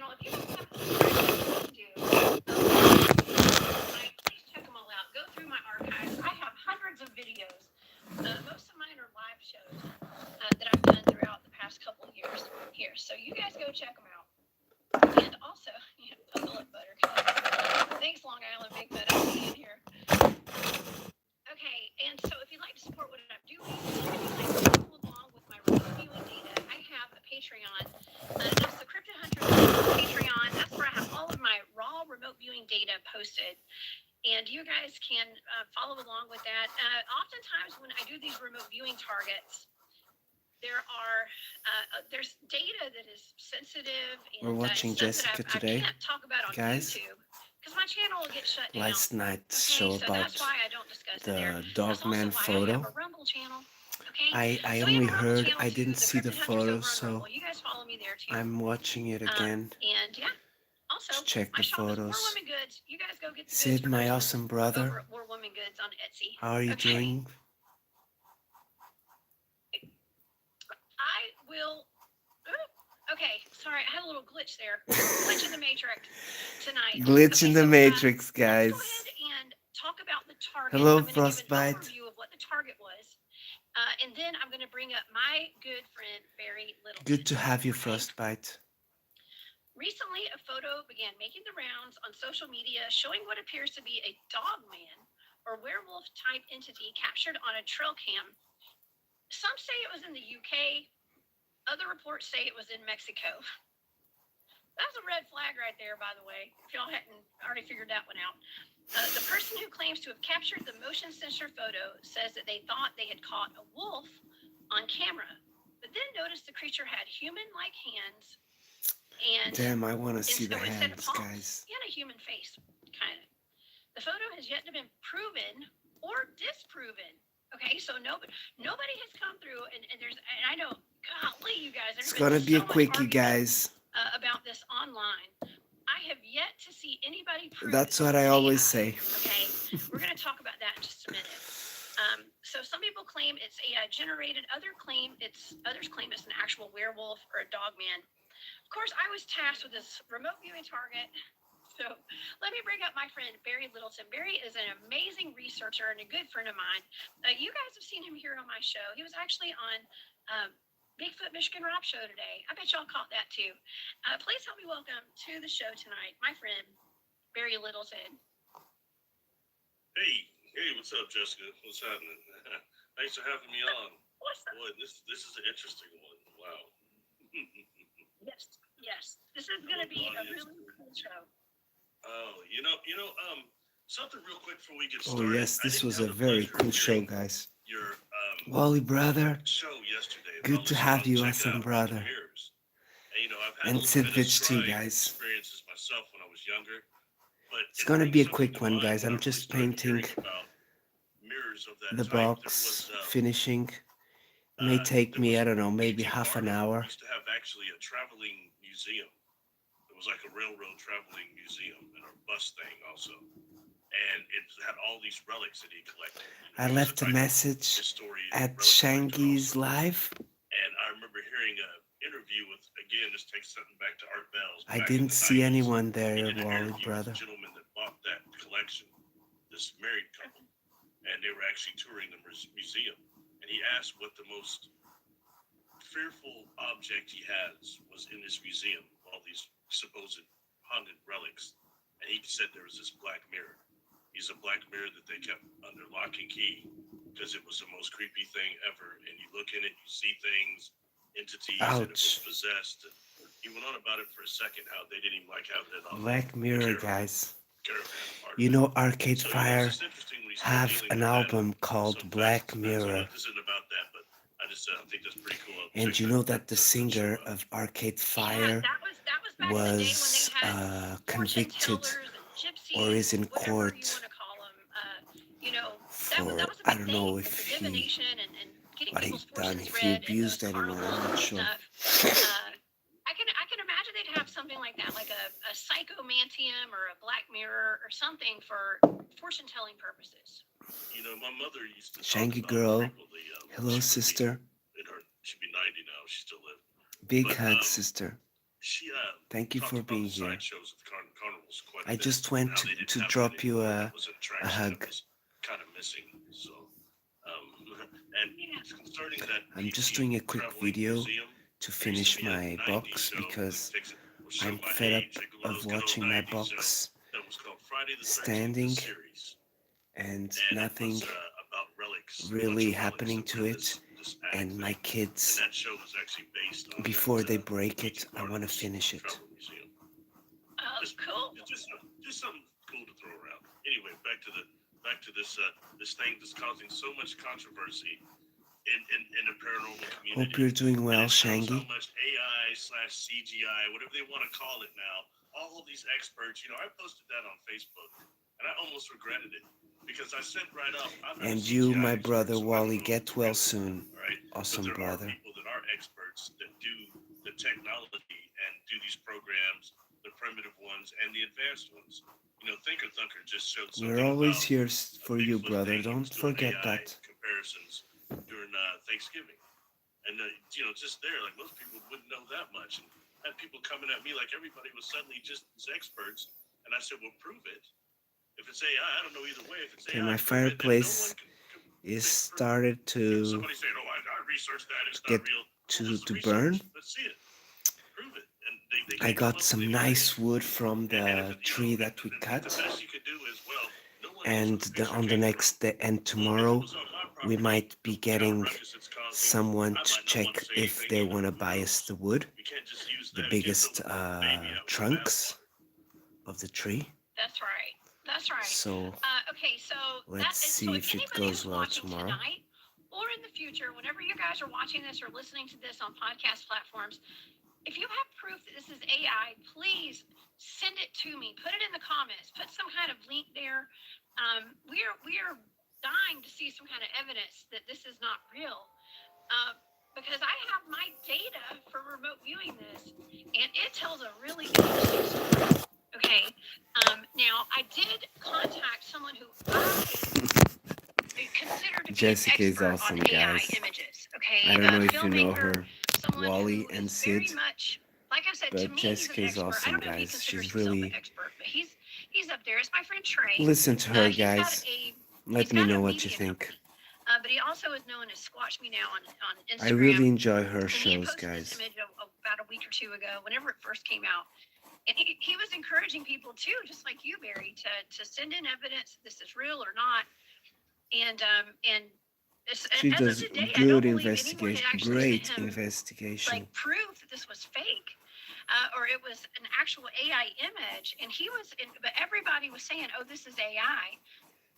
channel. If you haven't subscribed, do. Please check them all out. Go through my archives. I have hundreds of videos. Most of mine are live shows that I've done throughout the past couple of years here. So you guys go check them out. And also, puzzle it, Buttercup. Thanks, Long Island Big Bud. I'll see you in here. Okay, and so if you'd like to support what I'm doing, if you'd like to follow along with my remote viewing data, I have a Patreon. That's the Cryptid Hunters Patreon. That's where I have all of my raw remote viewing data posted. And you guys can follow along with that. Oftentimes when I do these remote viewing targets, there's data that is sensitive and We're watching Jessica that I today, can't talk about on guys. YouTube because my channel will get shut down. Last night's show so about that's why I don't discuss it there. the Dogman That's also why photo. I have a Rumble channel. Okay. I So only we have a Rumble heard, channel I too, didn't the see the Cryptid Hunters photo, over on so Rumble. You guys follow me there too. I'm watching it again And yeah. Also, to check my the shop is War photos. Woman Goods. You guys go get the Sid, goods my for awesome over brother, at War Woman Goods on Etsy. how are you doing? I will. Okay, sorry, I had a little glitch there. Glitch in the Matrix tonight. Glitch in the so, Matrix, let's go guys. ahead and talk about the target. Hello, I'm going to give an Frostbite. overview of what the target was, and then I'm going to bring up my good friend Barry Littleton. Good to have you, Frostbite. Recently, a photo began making the rounds on social media showing what appears to be a dog man or werewolf type entity captured on a trail cam. Some say it was in the UK. Other reports say it was in Mexico. That's a red flag right there, by the way, if y'all hadn't already figured that one out. The person who claims to have captured the motion sensor photo says that they thought they had caught a wolf on camera, but then noticed the creature had human-like hands. And damn, I want to see the so hands, guys. And a human face, kind of. The photo has yet to been proven or disproven. Okay, so nobody has come through, and I know, golly, you guys. It's gonna be a quickie, guys. About this online. I have yet to see anybody prove. That's what I always say. Okay, we're going to talk about that in just a minute. So some people claim it's AI generated. Others claim it's an actual werewolf or a dog man. Of course, I was tasked with this remote viewing target. So let me bring up my friend Barry Littleton. Barry is an amazing researcher and a good friend of mine. You guys have seen him here on my show. He was actually on Bigfoot Michigan Rob show today. I bet y'all caught that too. Please help me welcome to the show tonight my friend Barry Littleton. Hey, what's up, Jessica? What's happening? Thanks for having me on. What's up? Boy, this is an interesting one. Wow. Yes. This is going to be a really cool show. Oh, something real quick before we get Oh started. yes, this was a very cool show, guys. Your Wally brother, show yesterday. good to have you, awesome brother. And Sid Bitch too, guys. Experiences myself when I was younger. But it's gonna be a quick one, guys. I'm just painting the box, finishing. It may take me, I don't know, maybe half an hour. Used to have actually a traveling museum. It was like a railroad traveling museum and a bus thing also. And it had all these relics that he collected. I left a message at Shangy's live. And I remember hearing an interview with, again, this takes something back to Art Bell's. I didn't see anyone there, Wally, brother. A gentleman that bought that collection, this married couple, and they were actually touring the museum. And he asked what the most fearful object he has was in this museum, all these supposed haunted relics. And he said there was this black mirror. He's a black mirror that they kept under lock and key because it was the most creepy thing ever. And you look in it, you see things, entities, and it was possessed. And he went on about it for a second, how they didn't even like having it on. Black Mirror, guys. You know, Arcade Fire have an album called Black Mirror. This isn't about that, but I think that's pretty cool. And you know that the singer of Arcade Fire was convicted or is in court for, I don't know if he, what he done, if he abused anyone, I'm not sure. I can imagine they'd have something like that, like a psychomantium or a black mirror or something for fortune-telling purposes. You know, my mother used to Shangy girl, hello sister. She'd be 90 now, she still lived. Big hug, sister. she Thank you talked for about being the here. sideshows of carnivals quite a I bit, just and went how they didn't to have drop you anyone a that was an attraction hug. that was kind of missing. So, and it's concerning that I'm just PT doing a quick Traveling video Museum, to there used to finish be a my 90s box show, because we'll show I'm my fed up age, like one of of those good old watching my 90s shows box that was called Friday the 13th, the standing series. and And it nothing was about relics, a bunch really of relics happening that to were in it. this And attic my thing. And kids, that show was actually based on before that they break it, P.T. I want to Barnum's finish it. Travel Museum. Oh, Just cool. just something cool to throw around. Anyway, back to this thing that's causing so much controversy in the paranormal community. Hope you're doing And well, it shows how Shangy. much AI/CGI, whatever they want to call it now, all of these experts, I posted that on Facebook, and I almost regretted it because I said right up, I'm not a And you, CGI my expert, brother so I don't Wally, know if get it's well real or soon. not, right? But Awesome, there brother. are people that are experts that do the technology and do these programs, the primitive ones and the advanced ones. Thinker Thunker just showed something We're always about here a for you, Bigfoot brother. thing. He was Don't doing forget AI that. comparisons during Thanksgiving. And, just there, like most people wouldn't know that much. And I had people coming at me like everybody was suddenly just as experts. And I said, well, prove it. If it's AI, I don't know either way. If it's Okay, AI, my prove it. And no fireplace one can is prove it. started to Somebody saying, oh, I researched that. It's get not real. to What's the burn. research? Let's see it. Prove it. And they I can't come got up some with anything. nice wood from And the tree that we the cut. best you could do is, well, no one knows And where the picture on the came from. next day and Well, if it tomorrow, was on my we property, might be what kind of getting ruckus it's causing, someone I to might not want check to say if anything they either. want to Who buy us knows? the wood, We can't just use the that and get biggest the baby out with the trunks bathwater. of the tree. That's right. That's right. So Okay, so let's see if if it anybody goes who's well watching tomorrow. tonight or in the future, whenever you guys are watching this or listening to this on podcast platforms, if you have proof that this is AI, please send it to me. Put it in the comments. Put some kind of link there. We are dying to see some kind of evidence that this is not real. Because I have my data for remote viewing this, and it tells a really interesting story. Okay. Now I did contact someone who I consider to be Jessica an is expert awesome, on AI guys. images. Okay. I don't know if you know Filmmaker, her, someone Wally who and is very Sid, much, like I said, to but me Jessica he's is an expert. I awesome, don't know if he guys. considers She's himself really... an expert, but he's up there. It's my friend Trey. Listen to her, He's got guys. Let he's me got know a what you media think. company. But he also is known as Squatch Me Now on Instagram. I really enjoy her And he had shows, posted this guys. image about a week or two ago, whenever it first came out. And he was encouraging people too, just like you, Barry, to send in evidence this is real or not. And She as does of today, I good don't believe anyone investigation, had actually great sent him investigation. like proof that this was fake, or it was an actual AI image. And but everybody was saying, "Oh, this is AI,"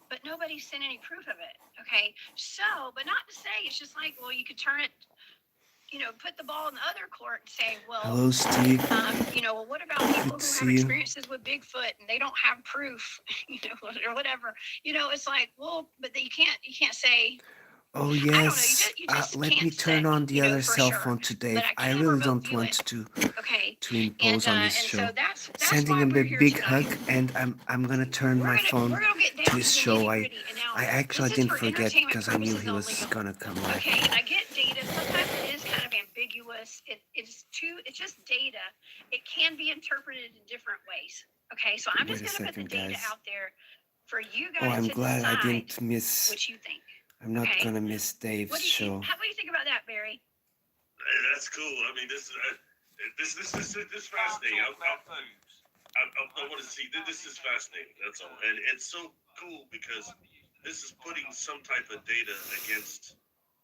but nobody sent any proof of it. Okay, so, but not to say it's just like, well, you could turn it, put the ball in the other court and say, well, Hello, Steve. well, what about people Good to who see have you. experiences with Bigfoot and they don't have proof, or whatever? It's like, well, but you can't say. Oh, I don't know. yes. You just Let can't me turn say, on the other for cell sure. phone to Dave. But I I can really remote don't view want it. to Okay. impose on this And show. so that's Sending why him we're a here big tonight. hug, and I'm gonna turn my phone We're gonna get to down his to the show. nitty-gritty. And now, I actually this is didn't for forget entertainment because I knew he purposes was only. gonna come live. Okay, and I get data. Sometimes it is kind of ambiguous. It's just data. It can be interpreted in different ways. Okay, so I'm Wait just a gonna put the second, data guys. out there for you Oh, guys I'm to glad I decide didn't miss. what you think. I'm not Okay. gonna miss Dave's What do show. you think about that, Barry? Hey, that's cool. I mean, this is fascinating. I want to see. This is fascinating. That's all, and it's so cool because this is putting some type of data against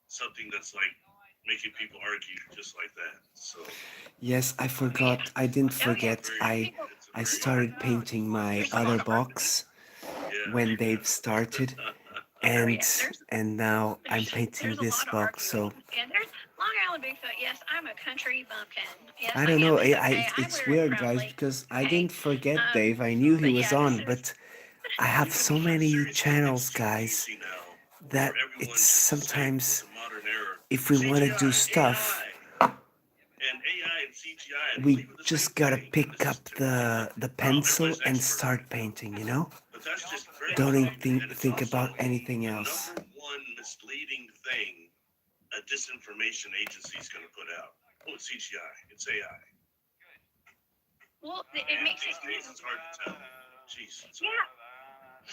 something that's like making people argue just like that. So Yes, I forgot. I didn't forget. I started painting my other box when Dave started, and now I'm painting this box. So And there's Long Island Bigfoot. Yes, I'm a country bumpkin. Yes, I don't know. am. It's okay. I It's wear it weird, guys, proudly. because I Okay. didn't forget Dave. I knew he But was yeah, on, this is. but I have so many channels, guys, that it's sometimes, if we want to do stuff, we just gotta pick up the pencil and start painting, you know? Don't even think about anything else. The number one misleading thing a disinformation agency is going to put out. Oh, it's CGI. It's AI. Well, it And makes it these days easy. it's hard to tell. Jeez. Yeah.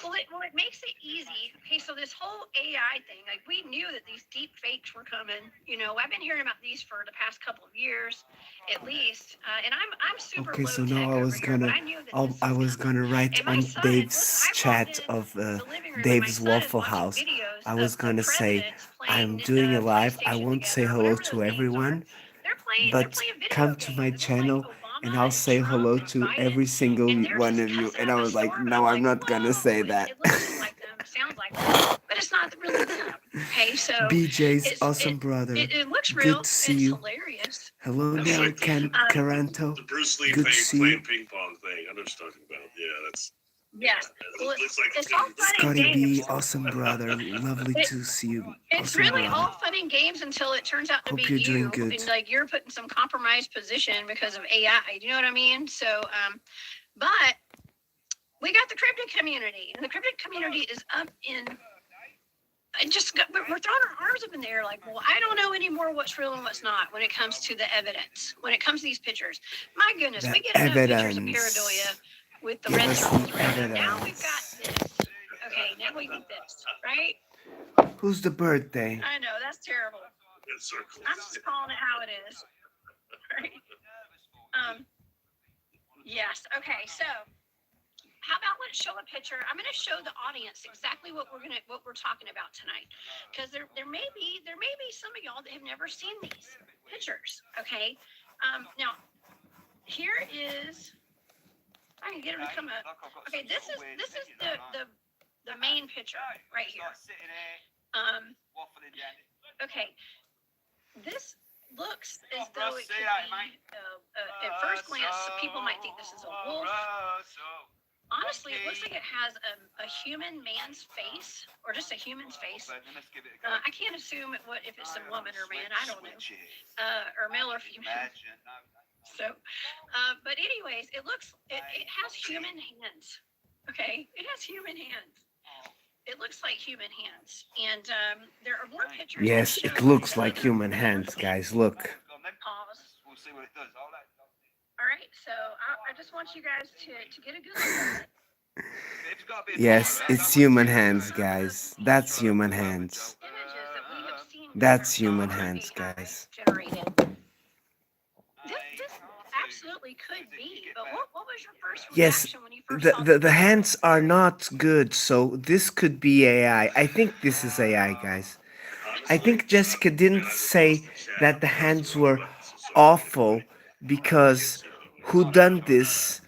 Well, it makes it easy. Okay, so this whole AI thing, like we knew that these deep fakes were coming. I've been hearing about these for the past couple of years, at least. And I'm super Okay, low so now tech I over was here, but gonna I knew that this I was was coming. gonna write And my on son, listen, Dave's I walked chat in of the living room, and my Dave's son is Waffle watching House. videos I of was the gonna say presidents I'm playing doing a live. I PlayStation won't say together, or hello whatever to those games are. everyone, They're but playing video come to my games. It's like channel and Obama I'll and say Trump hello and to Biden, every single and they're one just of you. cussing And I up a was like, storm, and no, I'm I'm like, not gonna whoa! say It, that. it looks like them, sounds like them, but it's not really them. Okay, so BJ's it's awesome brother. it looks Good real. to see It's you. hilarious. Hello That's there, Okay, like Ken Caranto. the Bruce Lee Good to see playing you. ping pong thing. I know what you're talking about. Yeah, that's yes. Well, it looks like it's all fun and Scotty B, games. awesome brother. Lovely It, to see you. it's Awesome really all brother. fun and games until it turns out to Hope be you're doing you, good. and like you're put in some compromised position because of AI. Do you know what I mean? So, but we got the cryptid community, and the cryptid community is up in. We're throwing our arms up in the air like, well, I don't know anymore what's real and what's not when it comes to the evidence. When it comes to these pictures, my goodness, The we get enough pictures of evidence. pareidolia with the Give red us circles the around it. Now we've got evidence. this. Okay, now we get this, right? Who's the birthday? I know that's terrible. red circles. I'm just calling it how it is, right? Yes. Okay. So, how about let's show a picture? I'm going to show the audience exactly what we're talking about tonight, because there may be some of y'all that have never seen these pictures. Okay. Now here is. I can get them to come up. Okay. This is the main picture right here. Okay. This looks as though it could be, at first glance, people might think this is a wolf. Honestly, it looks like it has a human man's face, or just a human's face. I can't assume if it's a woman or man. I don't know, or male or female. So, but anyways, it has human hands. Okay, it has human hands. It looks like human hands, and there are more pictures. Yes, it looks like human hands, guys. Look. Pause. All right, so I just want you guys to get a good look at it. Yes, it's human hands, guys. That's human hands. Images that we have seen That's human are hands, AI guys. generated. This absolutely could be, but what was your first Yes, reaction when you first saw the hands are not good, so this could be AI. I think this is AI, guys. I think Jessica didn't say that the hands were awful because who done this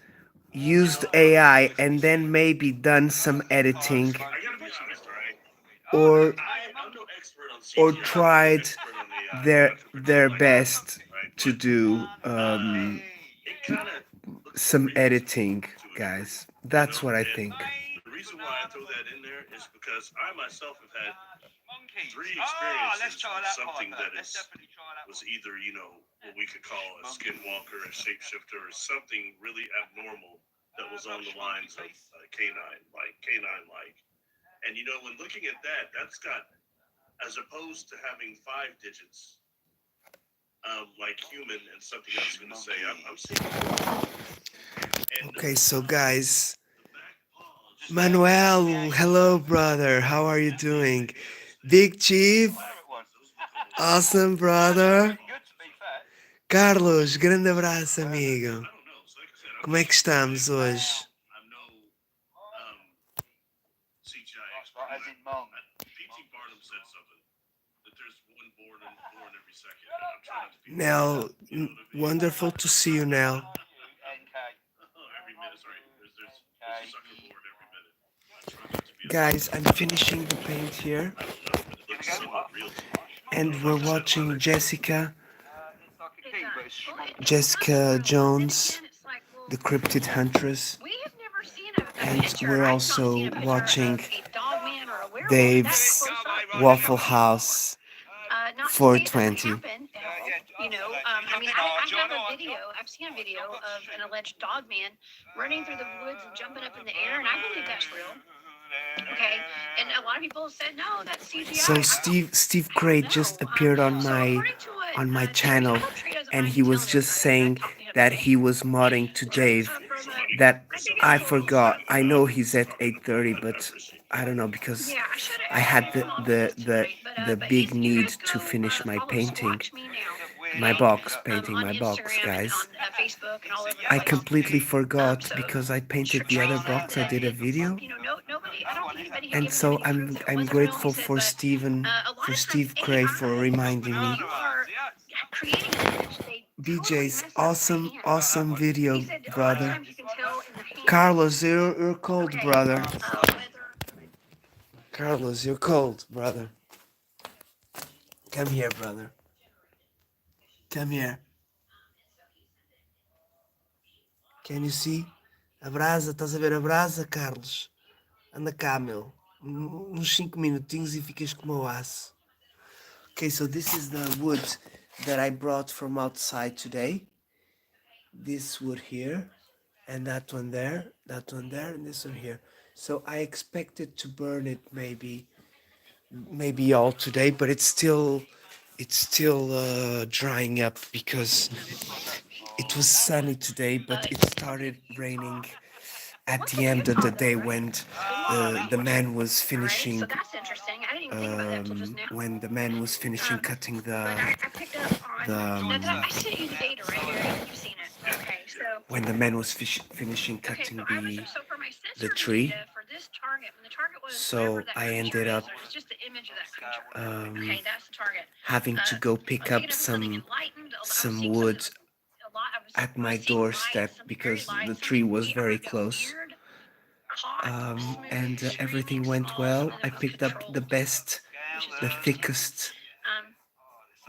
used AI and then maybe done some editing I gotta be honest, all right? or I'm no expert on CGI. or I'm no tried expert on AI. their I can pretend their like I am, best right? to But do it kind of looks some realistic editing, to a degree, guys. you That's know? what I And think. the reason why I throw that in there is because I myself have had 3 experiences with something that was either, what we could call a skinwalker, a shapeshifter, or something really abnormal that was on the lines of canine-like. And when looking at that, that's got, as opposed to having 5 digits, like human and something else going to say, I'm seeing. And Okay, so guys, the back paw just Manuel, hello, brother. How are you doing? Big Chief, awesome, brother. Carlos, grande abraço, amigo. I don't know. So like I said, Como é que estamos hoje? I'm no CGI expert. P.T. Barnum said something that there's one born every second. And I'm trying not to be Nell, wonderful to see you, Nell. every minute. Sorry, there's a sucker born every minute. I try not to be Guys, I'm finishing the paint here, I don't know, but it looks somewhat real to me. and we're watching Jessica Jessica Jones, the Cryptid Huntress, We have never seen a and picture. we're I've not also seen a picture watching of a dog man or a werewolf Dave's that close up. Waffle House Not to say it 420. doesn't happen at all, I mean, I have a video. I've seen a video of an alleged dog man running through the woods and jumping up in the air, and I believe that's real. Okay, and a lot of people have said no, that's CGI. So Steve Craig just appeared on my channel, and he was just saying that he was modding to Dave that I forgot. I know he's at 8:30, but I don't know because Yeah, I should have I had him on with us tonight, the but big you need guys to go finish my follow painting, Squatch Me Now, my okay? box, painting On my box, Instagram and guys. on Facebook and all over the I place. completely forgot So because I painted the other Trace said box. I that did a video, you know, nobody. I don't think anybody had and given him so any proof that it I'm wasn't real. He grateful said, for but a lot of times Steve Cray for AI, reminding when me. you are creating an image, they totally BJ's mess up the awesome, hand. awesome He video, said a lot of brother. times you can tell in the hand. Carlos, you're cold, Okay, brother. whether Carlos, you're cold, brother. Come here, brother. Come here. Can you see? A brasa, estás a ver a brasa, Carlos? Anda cá, meu. Uns 5 minutinhos e ficas como o aço. Okay, so this is the wood that I brought from outside today. This wood here, and that one there, and this one here. So I expected to burn it maybe all today, but it's still drying up because it was sunny today, but it started raining at the end of the day when the man was so finishing that's interesting. I didn't even think about that till just now. when the man was finishing cutting But I picked up on I sent you the data right here. You've seen it. Okay, so when the man was finishing okay, cutting so I was so for my the sensor tree. data for this target, when the target was So whatever that I creature ended is, up it's just the image of that creature. Okay, that's the target. having to go pick I'm up picking up something enlightened. I was some seeing wood something a lot. I was at my seeing light, doorstep something very because light, the something tree was weird. very Got close. weird, hot, smooth, And everything extremely went small, well. something I that was picked up the controlled, best, which is the interesting. thickest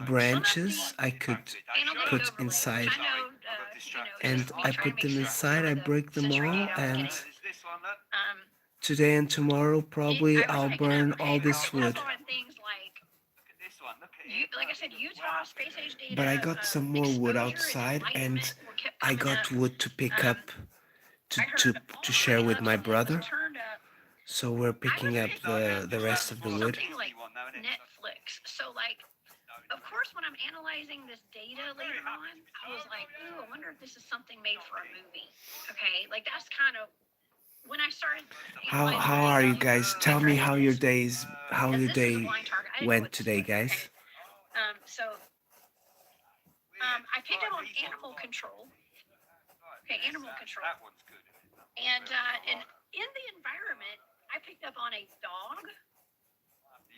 branches I could Analytic put overlay, inside, which I know, you know, and just me I trying put to make them sense of inside. some I of the break them sensory all, data I was and getting. today and tomorrow probably I was I'll picking burn up, all okay, this I picked wood. up on things like, like I said, Utah space age data. But I got some more wood exposure and outside, and enlightenment were kept I coming got up. wood to pick up I heard to all the share way with up my to it was brother. turned up. So we're I was picking up picking the rest of the wood. something like Netflix. So like, of course, when I'm analyzing this data later on, I was like, ooh, I wonder if this is something made for a movie. Okay, like that's kind of when I started. How are you guys? Tell me how your Because this is a day blind target. I didn't know went what this today, was. guys. Okay. So I picked up on animal control. Okay, animal control. And in the environment, I picked up on a dog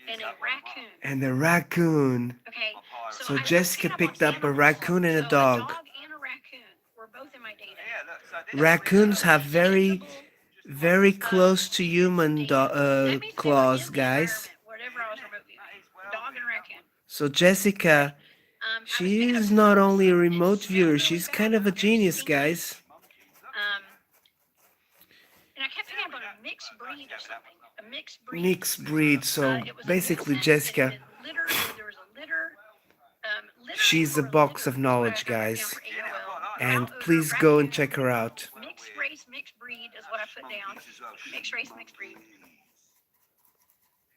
and a raccoon. And a raccoon. Okay, So I Jessica picked up a animals. raccoon and a So dog. A dog and a raccoon were both in my data. Raccoons have very close to human That means they were claws, in the guys. environment, whatever I was remote viewing. Dog and raccoon. So Jessica, she is not only a remote viewer, she's kind of a genius, guys. And I kept picking up on a mixed breed or something. A mixed breed. Mixed breed. So It was a basically, mixed, Jessica, litter, there was a litter. she's a box of knowledge, guys. And please go and check her out. Mixed race, mixed breed is what I put down. Mixed race, mixed breed.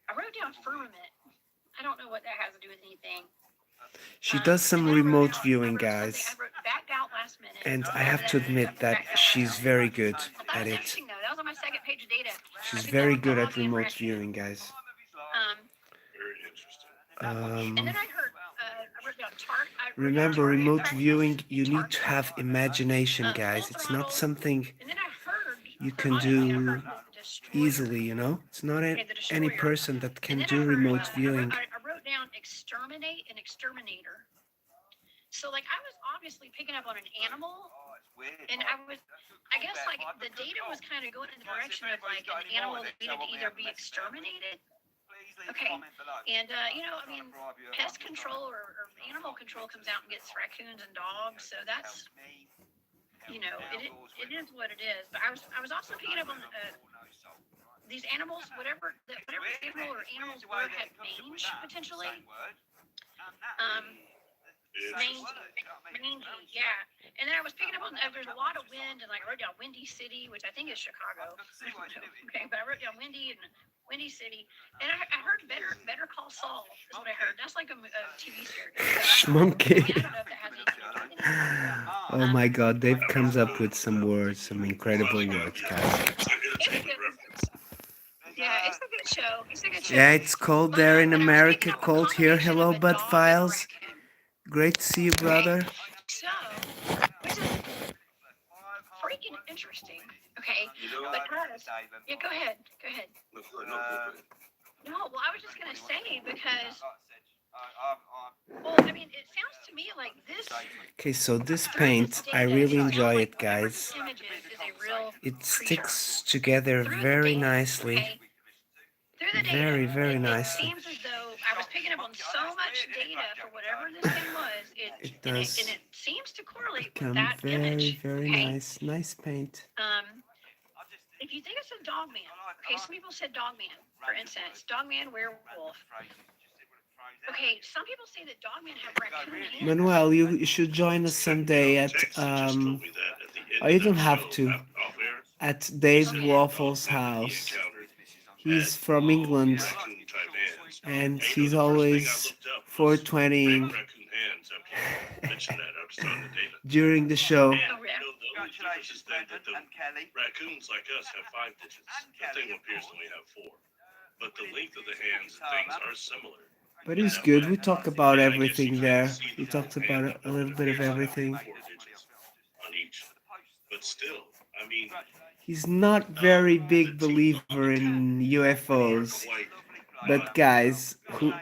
I wrote down firmament. I don't know what that has to do with anything. She does some remote viewing, guys. I wrote backed out last minute. And I have to admit that she's very good at it. That was on my second page of data. She's very good at remote viewing, guys. Very interesting. And then I heard, I wrote down Remember, remote viewing, you need to have imagination, guys. It's not something you can do easily, you know? It's not any person that can do remote viewing. I wrote down exterminate and exterminator. So like I was obviously picking up on an animal, and I guess like the data was kind of going in the direction of like an animal that needed to either be exterminated. Okay, and you know, I mean, pest control or animal control comes out and gets raccoons and dogs, so that's, you know, it is what it is. But I was also picking up on these animals, whatever animal or animals were had mange potentially. Mangy, yeah. And then I was picking up on there's a lot of wind, and like I wrote down Windy City, which I think is Chicago. Okay, but I wrote down windy and Windy City, and I heard Better Call Saul is what I heard. That's like a TV series that I heard. I mean, I Schmonkey. don't know if that has anything to do with anything. Oh my god, Dave That comes was up with some words, some well, I incredible think words, yeah, guys. it's an It's a entertainment good, reference. yeah, it's a good show. It's a good show. Yeah, it's cold there in But I was picking America, up a cold here. combination of Hello, a Bud dog and a Files. raccoon. Great to see you, Okay, brother. so which is freaking interesting. Okay, You know, but yeah, go ahead, go ahead. no, no, no, No, well, I was just gonna say because, well, I mean, it sounds to me like this Okay, so this through this paint, I data, really it sounds enjoy like it, whatever guys. this image is a real It creature. sticks together Through the very data, nicely. okay? Through the data, Very, very it nicely. seems as though I was picking up on so much data for whatever this thing was. It And does it seems to correlate with become that very, image. very Okay. nice. Nice paint. If you think it's a dog man, okay, some people said dog man, for instance, dog man, werewolf. Okay, some people say that dog men have raccoon hands. Manuel, you should join us someday at Texas just told me that at the end oh, you of don't that have show, to. off air, At he Dave said Waffle's that he house. encountered He's had from England, raccoon type hands. and And you he's know, the first thing I always looked up was 420 big raccoon hands. After you mentioned that, I was talking to David. during the show. And you know, the only difference is that the raccoons like us have 5 digits. That thing appears to only have 4. But the length of the hands and things are similar. But in it's that good. way. We talked about And I guess you everything can't there. see We the full talked hand, about but a little it bit of appears to have everything. 4 digits on each. But still, I mean, He's not very big the teeth on believer the cat in are UFOs, quite but guys, who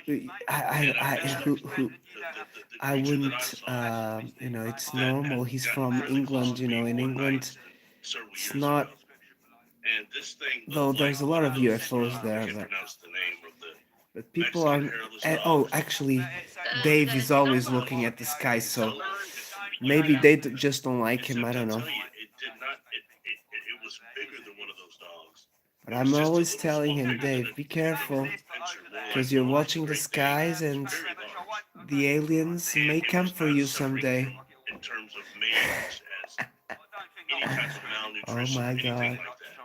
and I guess who the I creature that I wouldn't, saw it's that normal. had He's gotten from really close England, to me in one night England, several it's years ago. not, And this thing though looked like there's a one lot of of those, UFOs I there, can't but pronounce the name of the people Mexican aren't. hairless Oh, dogs. actually, The Dave is always Zumba. looking at the sky, so Zumba, maybe they just don't like him. I except don't I'll know. tell you, it did not, it was bigger than one of those dogs. But It was I'm just a always little telling small, him, bigger than Dave, a be than careful, an adventure, more like because you're one watching the great big, skies and very large. the aliens And may it come was for not you suffering someday. from, in terms of mange, as any type of Oh malnutrition my or anything God. like that.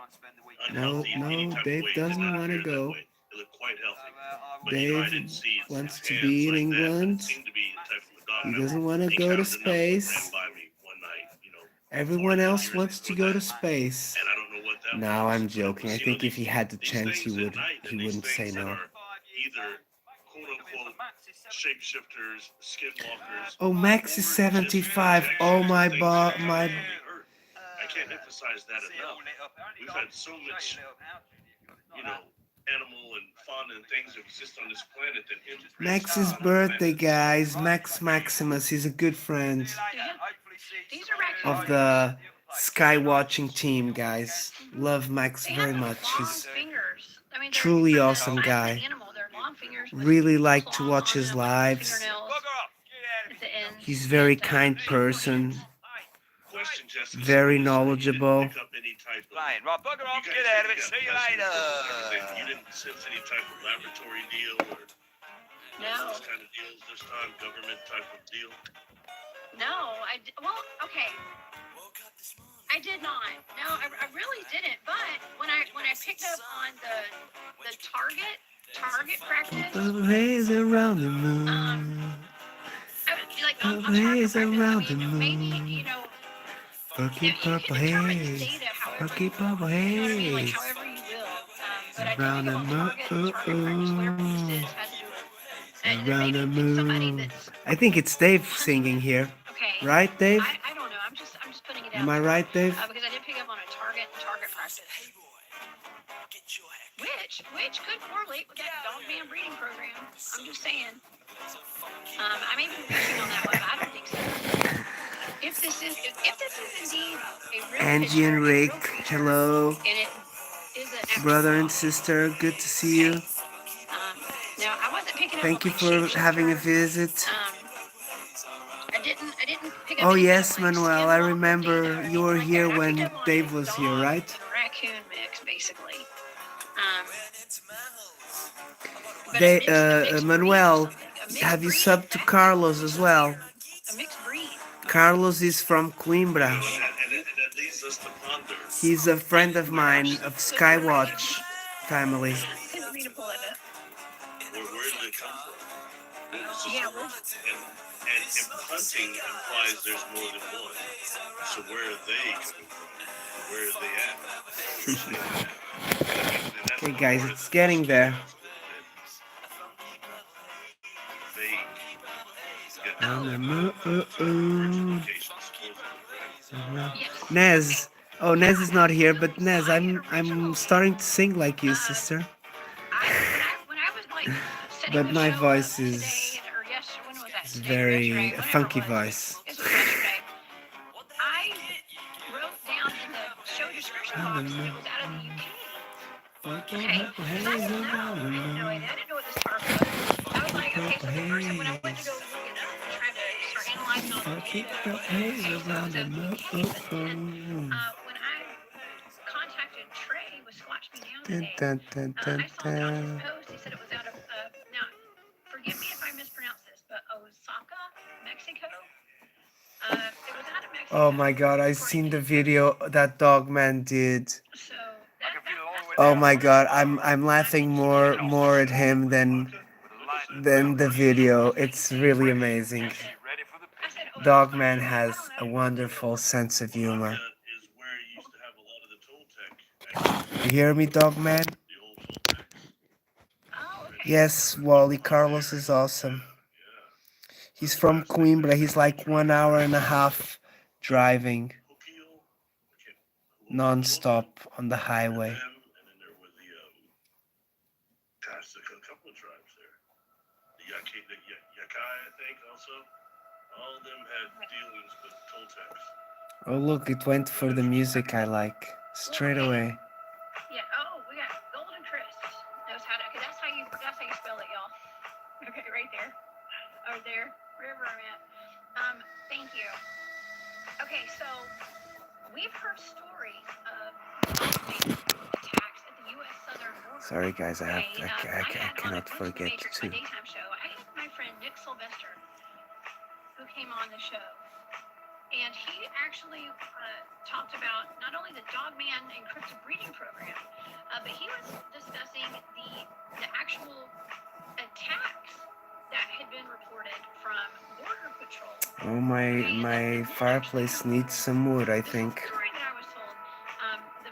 No, Unhealthy in any no, type of Dave way. It did doesn't not want to appear that go. way. It looked quite healthy. But you know, I Dave didn't see its wants to hands be in like that, but it England. seemed to be the type of a dog He that doesn't want to go to encountered enough that ran space. by me one night, 40, Everyone 50 else years wants to before go to that. space. And I don't know what that No, was. I'm But it joking. was, I think if he had the these chance, things at night he and these wouldn't say things that no. are either quote unquote shapeshifters, skinwalkers, Oh, Max is or just 75. Oh projections my of things that come my. from the earth. I can't emphasize that enough. We've had so much, animal and fauna and things that exist on this planet that imprint Max's on the birthday, planet itself. guys. Max Maximus. He's a good friend Yeah. These are of raccoons. the sky watching team, guys. Love Max They have very long much. He's fingers. I mean, truly for the awesome size of guy. the animal, they're long fingers with Really like to claws watch on his them, like lives. fingernails at the ends. He's very And, kind beautiful person. hands. Question, Jessica. Very Somebody said that you knowledgeable. didn't pick up any type of. Right, bugger off, You get guys out of said it, you see you got later. pessimism and everything. You didn't sense any type of laboratory deal or No, those kind of deals this time, government type of deal. no, well, okay. I did not. No, I really didn't. But when I picked up on the target practice, Always around the moon. like on target Always practice, I around the mean, maybe moon. Funky you purple can determine the haze. data however Funky you will. purple You know what I mean? Like haze. however you will. But I did Around pick the up on moon. target practice, whatever this is, had to do it. And Around maybe the pick somebody moon. that's I think it's Dave singing here. okay. Right, Dave? I don't know. I'm just putting it out Am I there. right, Dave? Because I did pick up on a target practice, which could correlate with that dog man breeding program. I'm just saying. I may be reaching on that one, but I don't think so. If this is indeed a real Angie picture, and a real Rick, creature, hello. and it is an actual Brother and dog. sister, good to see you. Now I wasn't picking up Thank on you like for having a shapeshifter. visit. I didn't pick up Oh anything yes, of, like, Manuel, I skinwalker remember data or you anything were like here that. I when picked up on Dave a was dog here, right? and a raccoon mix, basically. But They, a mixed breed or Manuel, something. A mixed have you breed, subbed to Carlos as well? a mixed breed. Carlos is from Coimbra. And that leads us to ponder. He's a friend of mine of So could a raccoon Skywatch family. could want me to pull it up? Where did it come from? Yeah, And hunting implies there's more than one. So where are they coming from? Where are they at? Okay, guys, it's getting there. Nez. Oh, Nez is not here, but Nez, I'm starting to sing like you, sister. When I was like setting But the my show voice up is today, or yesterday, when was that? it's Today or very yesterday? a Whenever funky it was. voice. This was yesterday. I wrote down in the show description box that it was out of the UK. Okay, because I didn't know. I didn't know what this park was. I was like, okay, so the first time when I went to go look it up and try to start analyzing all the data, okay, so it was out of the UK. But then when I contacted Trey with Squatch Me Down today, I saw Josh's post. He said it was out of, now, forgive me if I mispronounce this, but Osaka, Mexico. It was out of Mexico. Oh my god, I seen the video that dog man did. So Oh my god, I'm laughing more at him than the video. It's really amazing. Dogman has a wonderful sense of humor. Is where you used to have a lot of the toll tech. You hear me, Dogman? The old toll techs. Yes, Wally Carlos is awesome. He's from Coimbra. He's like 1 hour and a half driving non-stop on the highway. And then there were the gosh, a couple of tribes there. The Yakai, I think, also. All of them had dealings with toll techs. Oh look, it went for the music I like straight away. Yeah. Oh, we got Golden Chris knows how to. Okay, that's how you spell it, y'all. Okay, right there, or there, wherever I'm at. Thank you. Okay, so we've heard stories of bombing attacks at the U.S. southern border. Sorry guys, I had cannot on forget Matrix, to. my daytime show. I had my friend Nick Sylvester, who came on the show, and he actually talked about not only the Dogman encrypted breeding program, but he was discussing the actual attacks that had been reported from Border Patrol. Oh, my fireplace needs some wood, I think. This is the story that I was told. The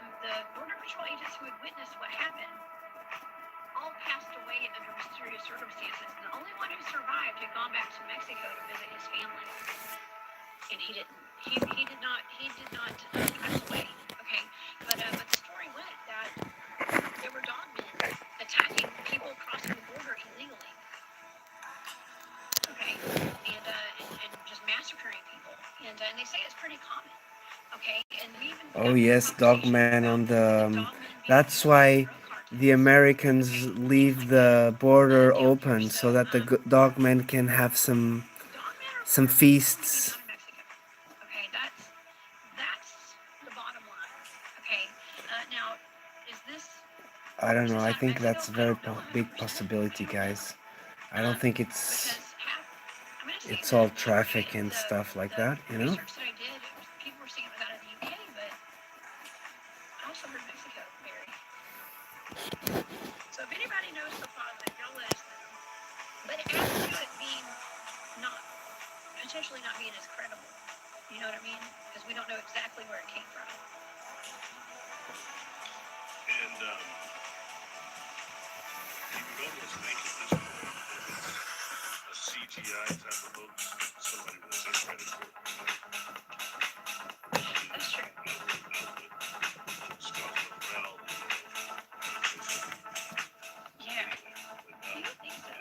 Border Patrol agents who had witnessed what happened all passed away under mysterious circumstances. The only one who survived had gone back to Mexico to visit his family, and he didn't. He did not pass away. Okay, but the story went that there were dogmen attacking people crossing the border illegally. Okay, and just massacring people, and they say it's pretty common. Okay, and we even. Oh yes, Dogman on the. That's why the Americans leave the border open so that the Dogmen can have some feasts. Okay, that's the bottom line. Okay, now is this? I don't know. I think that's a very big possibility, guys. I don't think it's all traffic and stuff like that, you know? Research that I did, people were saying it was out of the UK, but I also heard Mexico, Barry. So if anybody knows the positive, y'all let us know. But it adds to it being potentially not being as credible. You know what I mean? Because we don't know exactly where it came from. And you would almost think at this point a CGI type of hoax, somebody with a credit for it. That's true. Yeah. Do you think so?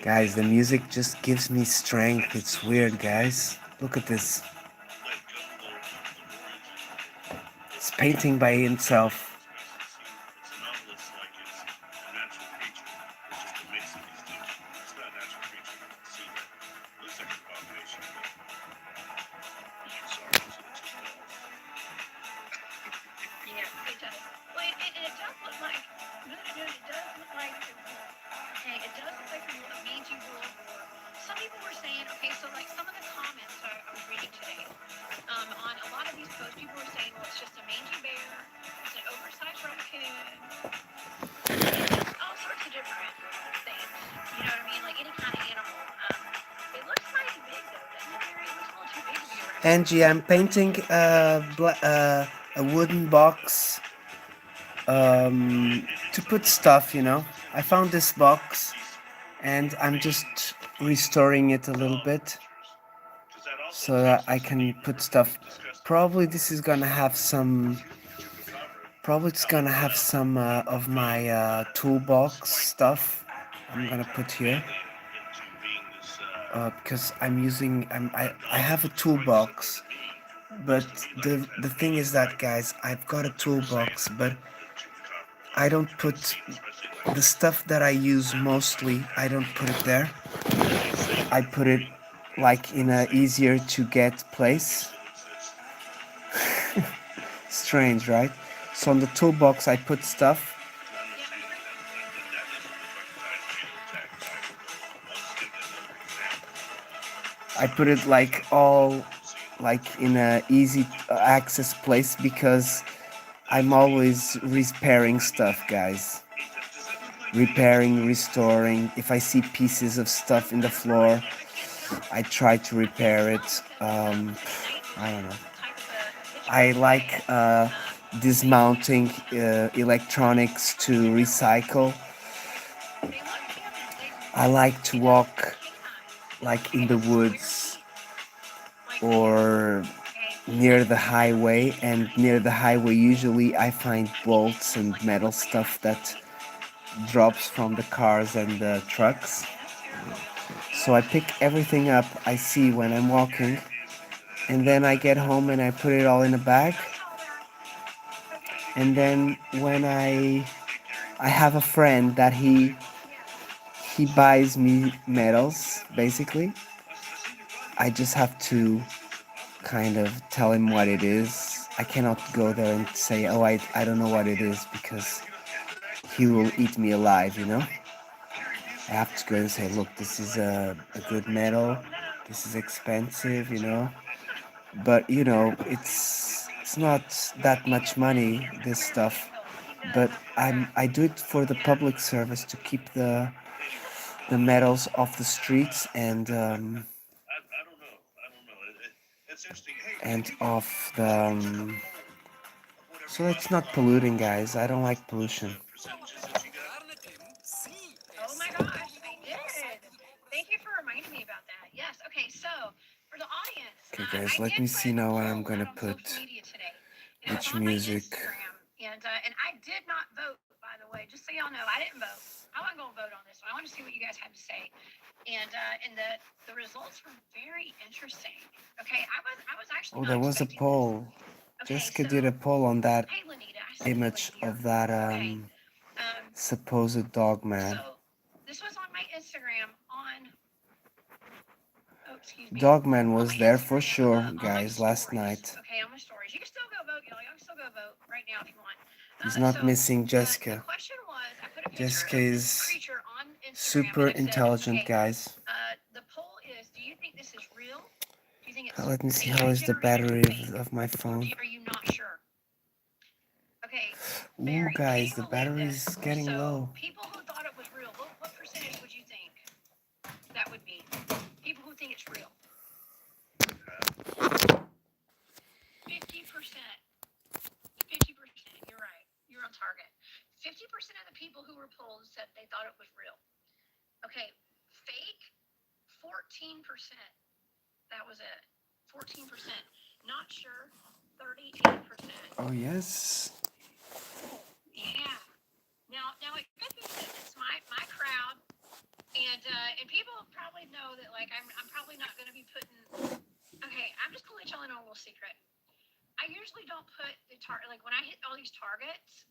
Guys, the music just gives me strength. It's weird, guys. Look at this. It's painting by itself. Some people were saying, okay, so like some of the comments I was reading today, on a lot of these posts, people were saying, well, it's just a mangy bear, it's an oversized raccoon, Angie, I'm painting a wooden box to put stuff, you know. I found this box and I'm just restoring it a little bit so that I can put stuff. Probably this is gonna have some. Probably it's gonna have some of my toolbox stuff. I'm gonna put here because I have a toolbox, but the thing is that, guys, I've got a toolbox, but I don't put the stuff that I use mostly. I don't put it there. I put it like in a easier to get place. Strange, right? So on the toolbox I put stuff. I put it like all like in a easy access place because I'm always repairing stuff, guys. Repairing, restoring. If I see pieces of stuff in the floor, I try to repair it. I don't know. I like dismounting electronics to recycle. I like to walk like in the woods or near the highway, and near the highway usually I find bolts and metal stuff that drops from the cars and the trucks. So I pick everything up I see when I'm walking, and then I get home and I put it all in a bag. And then when I have a friend that he buys me medals basically. I just have to kind of tell him what it is. I cannot go there and say, oh, I don't know what it is, because he will eat me alive, you know? I have to go and say, look, this is a good medal. This is expensive, you know? But, you know, it's not that much money, this stuff. But I do it for the public service to keep the medals off the streets and off the so it's not polluting, guys. I don't like pollution. Oh my gosh, I did. Thank you for reminding me about that. Yes. Okay. So for the audience, Okay, guys, I let did me put see a now what poll I'm gonna out on put. social media today. It was Which on music? my Instagram, and I did not vote. By the way, just so y'all know, I didn't vote. I wasn't going to vote on this one. I want to see what you guys had to say. And the results were very interesting. Okay, I was actually Oh, not there was a expecting poll. this. Okay, Jessica so did a poll on that hey, Lanita, I see you in image here. of that Okay. supposed dog man. So this was on my Instagram on. Oh, excuse me. Dogman On was my there for Instagram, sure, on my guys, last stories. night. Okay, on my stories. You can still go vote, y'all. Y'all can still go vote right now if you want. He's not missing The Jessica. question was, I put a picture Jessica of this is creature on Instagram, super and I said, intelligent, okay, guys. the poll is, do you think this is real? Do you think it's Let me see, AI how is the generated or battery fake? of my Or phone? are you not sure? Okay, Ooh, Barry, can guys, you the believe battery this? is getting So low. people who thought it was real, what percentage would you think that would be? People who think it's real. 50%. 50%. You're right. You're on target. 50% of the people who were polled said they thought it was real. Okay, fake, 14%. That was it. 14%. Not sure, 38%. Oh, yes. Yeah. Now it could be that it's my crowd, and people probably know that, like, I'm probably not going to be putting. Okay, I'm just gonna let y'all in on a little secret. I usually don't put like when I hit all these targets.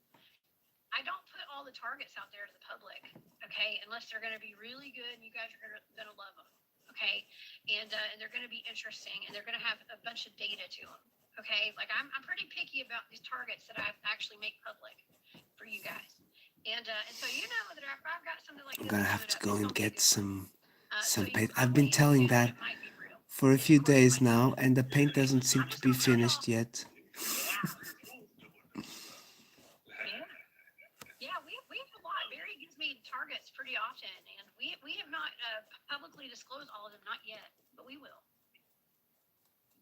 I don't put all the targets out there to the public, okay? Unless they're going to be really good and you guys are going to love them, okay? And they're going to be interesting and they're going to have a bunch of data to them, okay? Like I'm pretty picky about these targets that I actually make public for you guys. And so you know that if I've got something like I'm this gonna have to go and get some paint. I've been telling that for a few days now, and the paint doesn't seem to be finished yet. Yeah, we have a lot. Barry gives me targets pretty often, and we have not publicly disclosed all of them, not yet, but we will.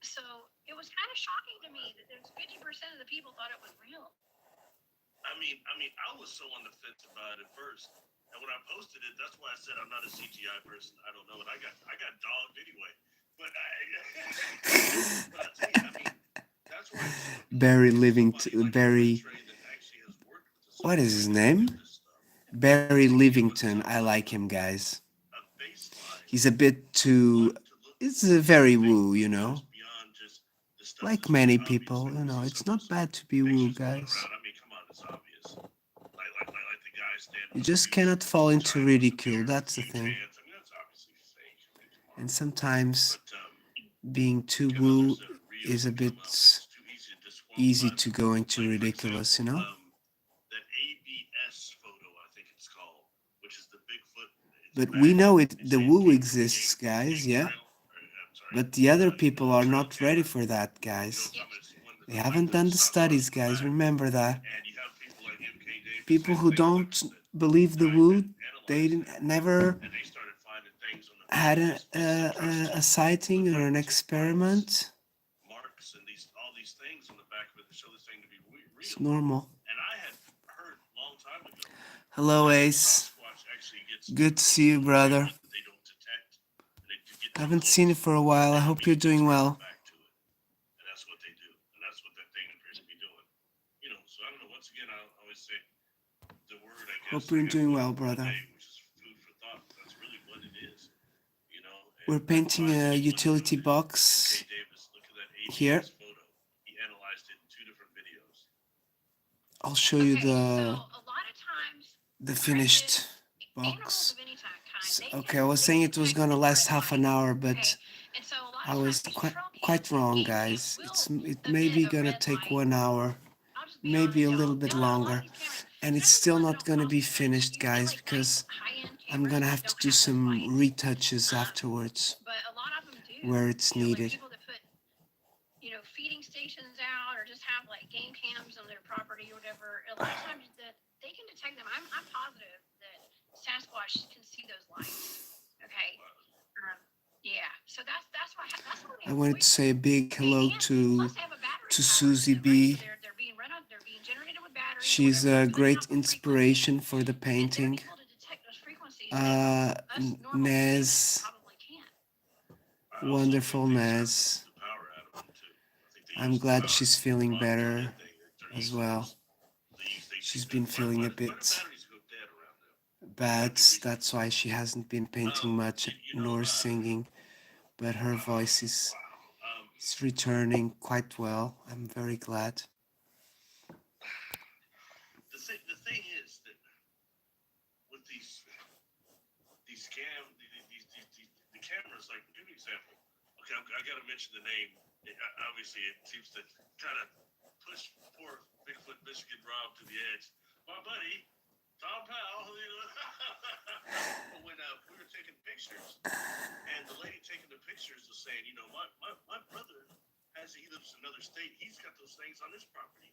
So it was kind of shocking to me that there's 50% of the people thought it was real. I was so on the fence about it first, and when I posted it, that's why I said I'm not a CGI person. I don't know, and I got dogged anyway. But but I tell you, that's why Barry Livington. Barry. What is his name? Barry Livington. I like him, guys. He's a bit too. It's a very woo, you know. Like many people, you know, it's not bad to be woo, guys. You just cannot fall into ridicule, that's the thing. And sometimes being too woo is a bit easy to go into ridiculous, you know? That ABS photo, I think it's called, which is the Bigfoot. But we know the woo exists, guys, yeah? But the other people are not ready for that, guys. They haven't done the studies, guys, remember that. People who don't believe the woo, they never had a sighting or an experiment. It's normal. Hello, Ace. Good to see you, brother. Haven't seen you for a while. I hope you're doing well. Hope you're doing well, brother. We're painting a utility box here. I'll show you the finished box. Okay, I was saying it was gonna last half an hour, but I was quite wrong, guys. It may be gonna take 1 hour, maybe a little bit longer, and it's still not gonna be finished, guys, because I'm gonna have to do some retouches afterwards where it's needed. Feeding stations out or just have like game cams on their property or whatever. A lot of times that they can detect them. I'm positive that Sasquatch can see those lights. Okay. Yeah. So that's why I wanted to say a big hello to Susie B. She's a great inspiration for the painting. Nez, wonderful Nez. I'm glad she's feeling better as well. She's been feeling a bit bad, that's why she hasn't been painting much nor singing, but her voice is returning quite well. I'm very glad. The thing is that with these cameras, like, give me an example. Okay, I got to mention the name. Obviously, it seems to kind of push poor Bigfoot Michigan Rob to the edge. My buddy, Tom Powell, when we were taking pictures, and the lady taking the pictures was saying, my brother he lives in another state. He's got those things on his property.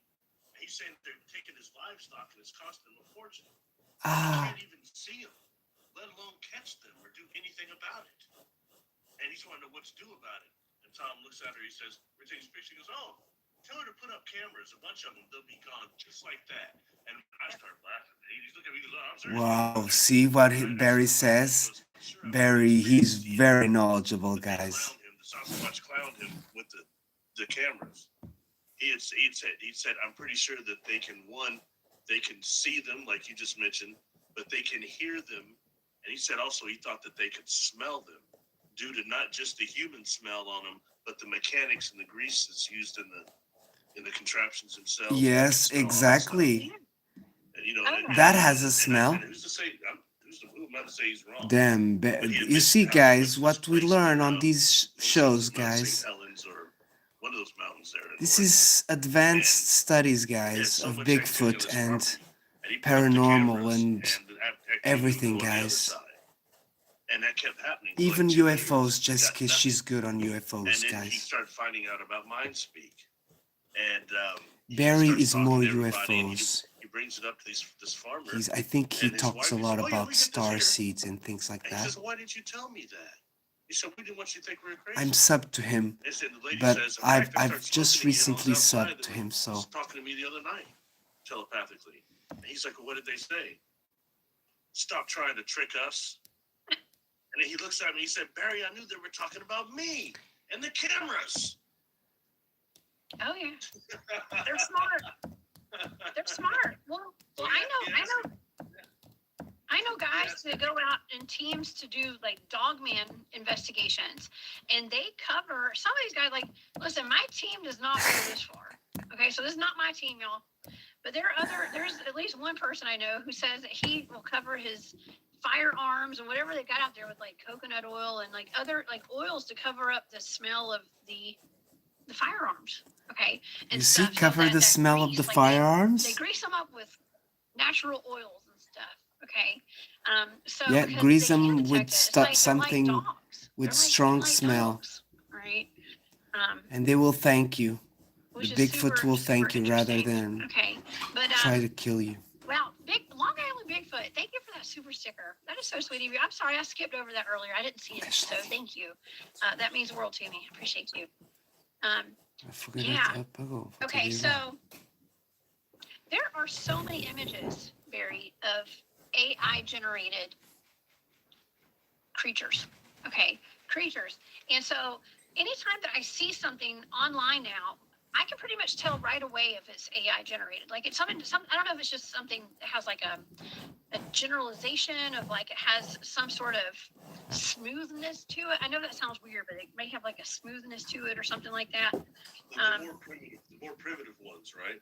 And he's saying they're taking his livestock and it's costing him a fortune. You can't even see them, let alone catch them or do anything about it. And he's wanting to know what to do about it. And Tom looks at her, he says, we're taking this picture, he goes, oh, tell her to put up cameras, a bunch of them, they'll be gone just like that. And I start laughing. He's looking at me, he goes, oh, I'm serious. Wow, see what Barry says? Barry, he's very knowledgeable, guys. The Sasquatch clowned him with the cameras. He said, I'm pretty sure that they can see them, like you just mentioned, but they can hear them. And he said also he thought that they could smell them due to not just the human smell on them, but the mechanics and the grease that's used in the contraptions themselves. Yes, exactly. And, that has a smell. Who's to say he's wrong? Damn, you see, guys, what we learn on these shows, guys. One of those mountains there. This is advanced studies, guys, of Bigfoot and paranormal and everything, guys. And that kept happening. Even UFOs, just because she's good on UFOs, and then guys. He started finding out about mind speak. And Barry is more UFOs. He brings it up to this farmer. I think he talks a lot about star seeds and things like that. He says, why didn't you tell me that? He said, we didn't want you to think we were crazy. I'm subbed to him, They said, the lady but says, in I've fact, they I've started just smoking again on recently the outside. subbed to They him, were so talking to me the other night, telepathically. And he's like, well, what did they say? Stop trying to trick us. And then he looks at me, he said, Barry, I knew they were talking about me and the cameras. Oh yeah, they're smart. They're smart. Well, I know guys that go out in teams to do like dogman investigations, and they cover some of these guys. Like, listen, my team does not go this far. Okay, so this is not my team, y'all. But there's at least one person I know who says that he will cover his firearms and whatever they got out there with like coconut oil and like other like oils to cover up the smell of the firearms. Okay, and you see, stuff. So cover that the smell of grease, the like firearms. they grease them up with natural oils and stuff. Okay, so Yeah, because grease they can them detect with it. It's like, they're like something dogs. with They're strong like smell, dogs, right? and they will thank you. The Which is Bigfoot will thank you rather interesting. than Okay, but try to kill you. wow, Long Island Bigfoot. Thank you for that super sticker. That is so sweet of you. I'm sorry I skipped over that earlier. I didn't see it, so thank you. That means the world to me. I appreciate you. Yeah. Okay, so there are so many images, Barry, of AI generated creatures. Okay, creatures. And so anytime that I see something online now, I can pretty much tell right away if it's AI generated. Like it's something, I don't know if it's just something that has like a generalization of like it has some sort of smoothness to it. I know that sounds weird, but it may have like a smoothness to it or something like that. The more primitive ones, right?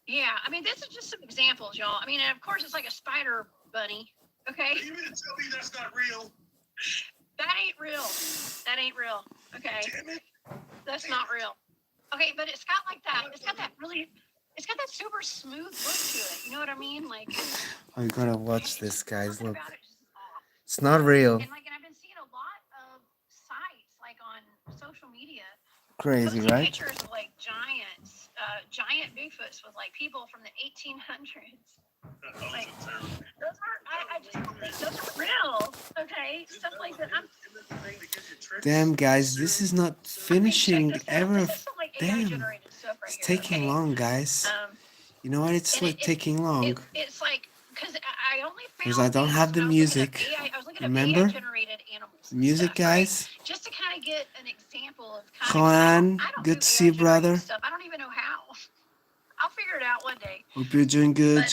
Yeah, I mean, this is just some examples, y'all. I mean, and of course, it's like a spider bunny. Okay. You mean to tell me that's not real? That ain't real. That ain't real. Okay. Damn it. That's not real. Okay, but it's got like that. It's got that super smooth look to it. You know what I mean? Like. I'm gonna watch this, guys. Look, About it just off. it's not real. And I've been seeing a lot of sites like on social media. Crazy, posting right? Pictures of like giant Bigfoots with like people from the 1800s. Like, those I just don't think those are real. Okay, stuff like that. Damn, guys, this is not finishing ever. This is some, like, Damn, AI-generated stuff right it's here, taking okay? long, guys. You know what? It's like taking long It's like because I only found because I don't these have the when I was looking up music. I was looking Remember? up AI-generated animals and Music, stuff, guys. right? Just to kind of get an example of kind Juan, I don't good do to see you, AI-generated brother. stuff. I don't even know how. I'll figure it out one day. Hope you're doing good.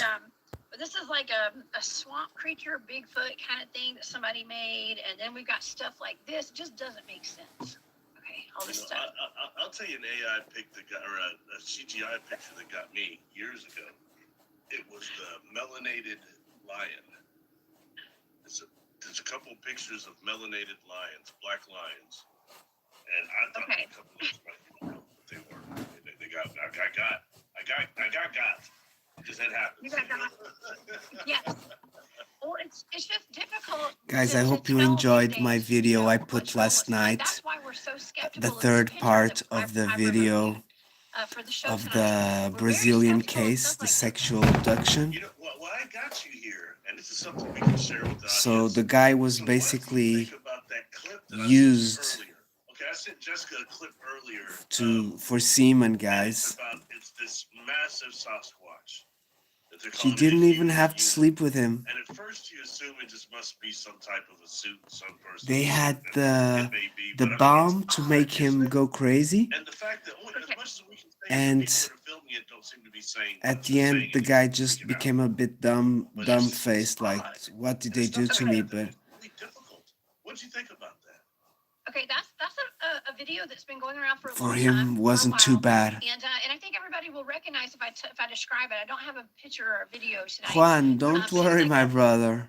But this is like a swamp creature, Bigfoot kind of thing that somebody made, and then we've got stuff like this. It just doesn't make sense. Okay, all this stuff. I'll tell you an AI pic that got, or a CGI picture that got me years ago. It was the melanated lion. There's a couple of pictures of melanated lions, black lions, and I thought a couple of those might be real, but they weren't. I got. Because that happens. You got yes. Well, it's just difficult. Guys, I hope you enjoyed my video I put last night. That's why we're so skeptical. The third part of the video of the Brazilian case, the sexual abduction. You know, well, I got you here, and this is something we can share with the audience. So the guy was basically used I sent Jessica a clip earlier for semen, guys. It's this massive Sasquatch. She didn't even have to sleep with him. And at first you assume it just must be some type of a suit, some person. They had the bomb to make him go crazy. And the fact that as much as we can say and people that are filming it don't seem to be saying at the end the guy just became a bit dumb-faced, like, what did they do to me? But what do you think about that? Okay, that's a video that's been going around for a for long him time, wasn't too bad. And I think everybody will recognize if I describe it. I don't have a picture or a video tonight. Juan, don't worry, my brother.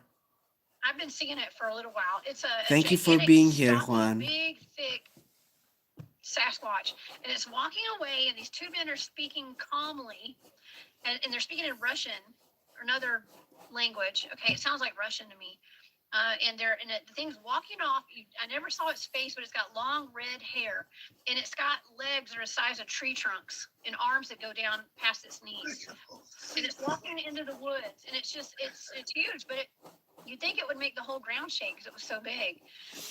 I've been seeing it for a little while. It's a Thank you for being here, Juan. Big, thick Sasquatch, and it's walking away, and these two men are speaking calmly, and they're speaking in Russian or another language. Okay, it sounds like Russian to me. And the thing's walking off. I never saw its face, but it's got long red hair, and it's got legs that are the size of tree trunks and arms that go down past its knees. And it's walking into the woods, and it's huge. But You'd think it would make the whole ground shake because it was so big,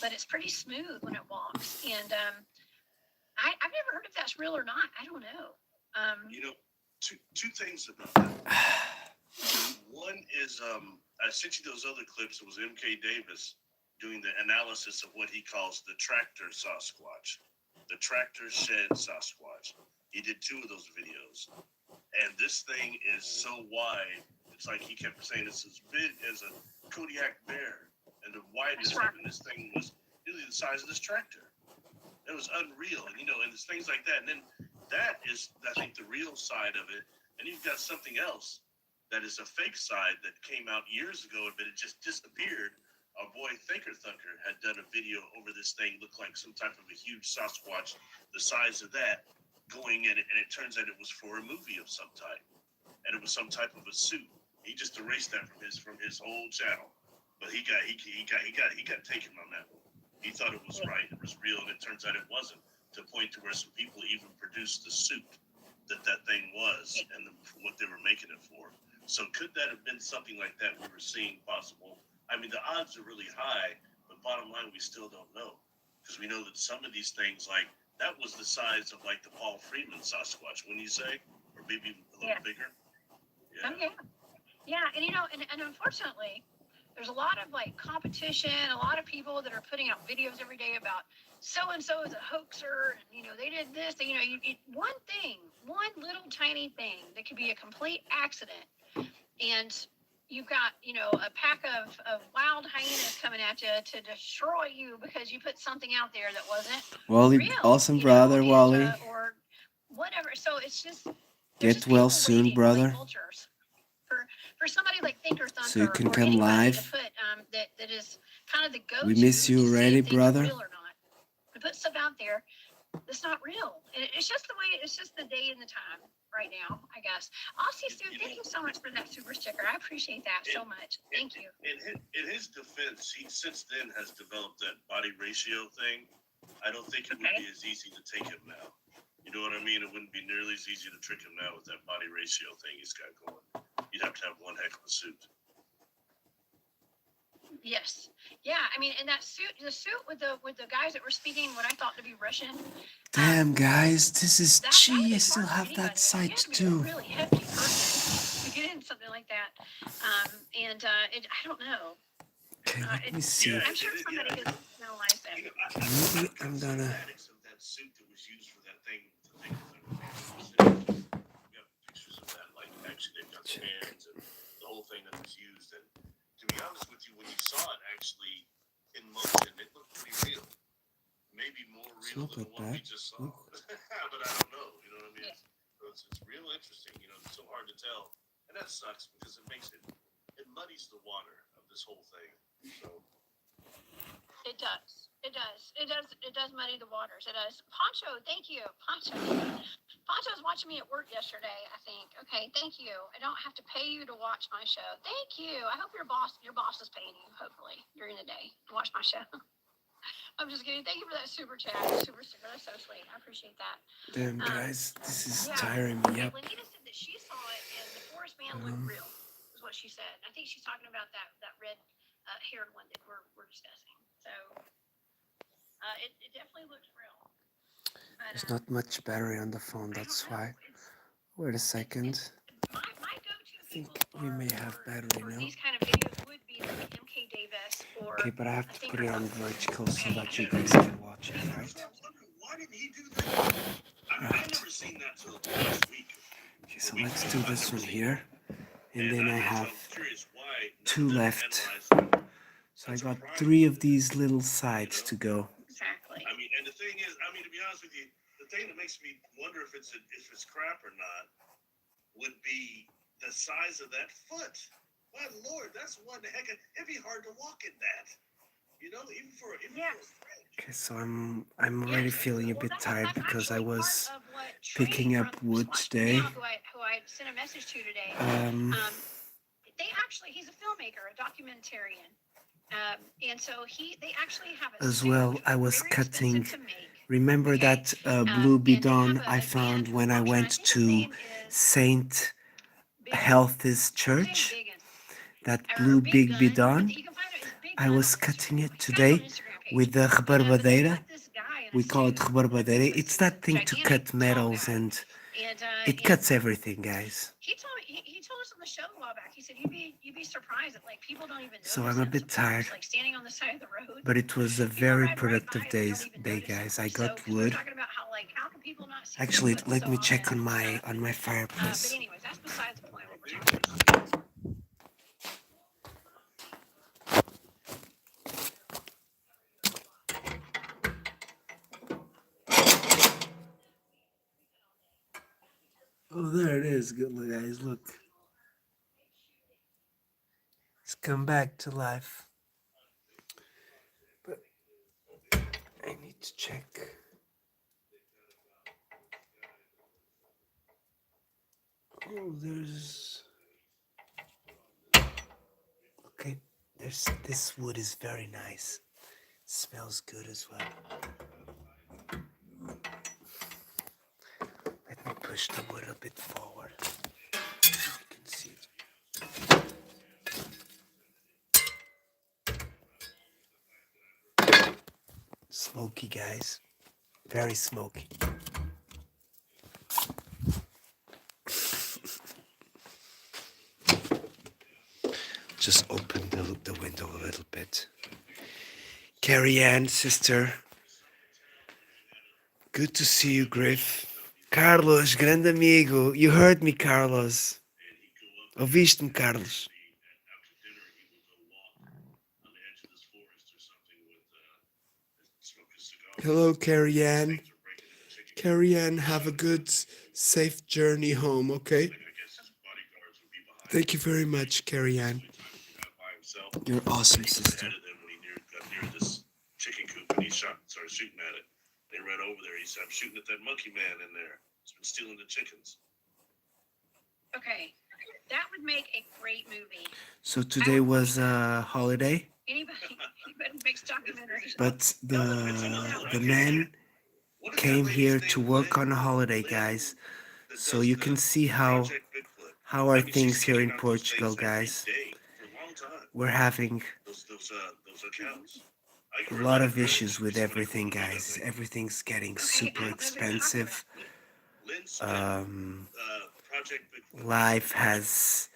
but it's pretty smooth when it walks. And I've never heard if that's real or not. I don't know. You know, two things about that. One is I sent you those other clips. It was M.K. Davis doing the analysis of what he calls the tractor Sasquatch, the tractor shed Sasquatch. He did 2 of those videos, and this thing is so wide. It's like he kept saying it's as big as a Kodiak bear, and the widest of it. And this thing was nearly the size of this tractor. It was unreal, and and there's things like that. And then that is, I think, the real side of it. And you've got something else that is a fake side that came out years ago, but it just disappeared. Our boy Thinker Thunker had done a video over this thing, looked like some type of a huge Sasquatch, the size of that, going in it, and it turns out it was for a movie of some type, and it was some type of a suit. He just erased that from his whole channel, but he got taken on that one. He thought it was right, it was real, and it turns out it wasn't. To the point to where some people even produced the suit that thing was and what they were making it for. So could that have been something like that we were seeing possible? I mean, the odds are really high, but bottom line, we still don't know. Because we know that some of these things, like, that was the size of, like, the Paul Freeman Sasquatch, wouldn't you say? Or maybe a little bigger? Yeah. Oh, yeah. Yeah, and and unfortunately, there's a lot of, like, competition, a lot of people that are putting out videos every day about so-and-so is a hoaxer, and, they did this, one little tiny thing that could be a complete accident, and you've got, a pack of wild hyenas coming at you to destroy you because you put something out there that wasn't Wally, real, awesome brother, Wally. or whatever. So it's just, get well soon, brother. For somebody like Thinker Thunker, so you can or come live. To put, that is kind of the go-to. We miss you already, brother. Real or not. To put stuff out there that's not real. And it's just the day and the time right now, I guess. Aussie Stu, thank you so much for that super sticker. I appreciate that so much. Thank you. In his defense, he since then has developed that body ratio thing. I don't think it would be as easy to take him now. You know what I mean? It wouldn't be nearly as easy to trick him now with that body ratio thing he's got going. You'd have to have one heck of a suit. Yes. Yeah. I mean, and that suit, the suit with the guys that were speaking what I thought to be Russian. Damn, guys, this is G. I still have that site too. Really hefty person to get in something like that. I don't know. Okay, let me see. I'm sure somebody could analyze that. Maybe I'm gonna. That suit that was used for that thing. We got pictures of that, like actually they've got the hands and the whole thing that was used. And to be honest with you, when you saw it actually in motion, it looked pretty real. Maybe more real than the one we just saw. But I don't know. You know what I mean? Yeah. So it's real interesting. It's so hard to tell, and that sucks because it makes it muddies the water of this whole thing. So. It does muddy the waters. It does. Poncho, thank you. Poncho was watching me at work yesterday, I think. Okay, thank you. I don't have to pay you to watch my show. Thank you. I hope your boss is paying you, hopefully, during the day to watch my show. I'm just kidding. Thank you for that super chat. Super sticker. That's so sweet. I appreciate that. Damn, guys, this is tiring me up. Lenita said that she saw it and the forest man looked real, is what she said. I think she's talking about that red haired one that we're discussing. So it definitely looks real. But, there's not much battery on the phone, that's why. Wait a second. My go-to I think we may have battery now. These kind of videos would be like MK Davis or. Okay, but I have to put it on vertical so that you guys can watch it, right? Why didn't he do that? I've never seen that till last week. Okay, so let's do this one here. And then I have 2 left. So I got 3 of these little sides to go. Exactly. I mean, and the thing is, to be honest with you, the thing that makes me wonder if it's crap or not would be the size of that foot. My Lord, that's one heck of, it'd be hard to walk in that. Even for a Okay, so I'm already feeling a bit tired because I was picking up wood today. Who I sent a message to today. He's a filmmaker, a documentarian. And so they actually have a as well, I was cutting. Remember that blue bidon I found when I went to Saint Health's church? that or blue big big gun. bidon. You can find it. It's big I gun was on cutting Instagram. it Like, I have an today Instagram page. with the But they rebarbadeira. put this guy in a We call it suit. rebarbadeira. It's that thing to Gigantic, cut tall metals, guy. and And it cuts everything, guys. he told us on the show a while back. He said you'd be surprised that like people don't even notice So I'm a him bit sometimes, tired, like standing on the side of the road. but it was a People very ride right by productive him and don't even day, notice him. guys. I So, got because we were wood. talking about how can people not see Actually, Bigfoot let so me check often on and my stuff. But fireplace. anyways, that's besides the point. What we're talking about. Oh, there it is. Good, guys. Look, it's come back to life. But I need to check. Oh, there's. Okay, there's. This wood is very nice. Smells good as well. Let me push the wood a bit forward. You can see it. Smoky, guys. Very smoky. Just open the window a little bit. Carrie Ann, sister. Good to see you, Griff. Carlos, grande amigo. You heard me, Carlos. Ouviste-me, Carlos. Hello, Carrie Ann. Carrie Ann, have a good, safe journey home, okay? Thank you very much, Carrie Ann. You're awesome, sister. This chicken coop, and he started shooting at it. They ran over there. He said, "I'm shooting at that monkey man in there. He's been stealing the chickens." Okay, that would make a great movie. So today was a holiday, Anybody makes documentaries. but the man came here to work on a holiday, guys. So you can see how are things here in Portugal, guys. We're having a lot of issues with everything, guys. Everything's getting super expensive. Life has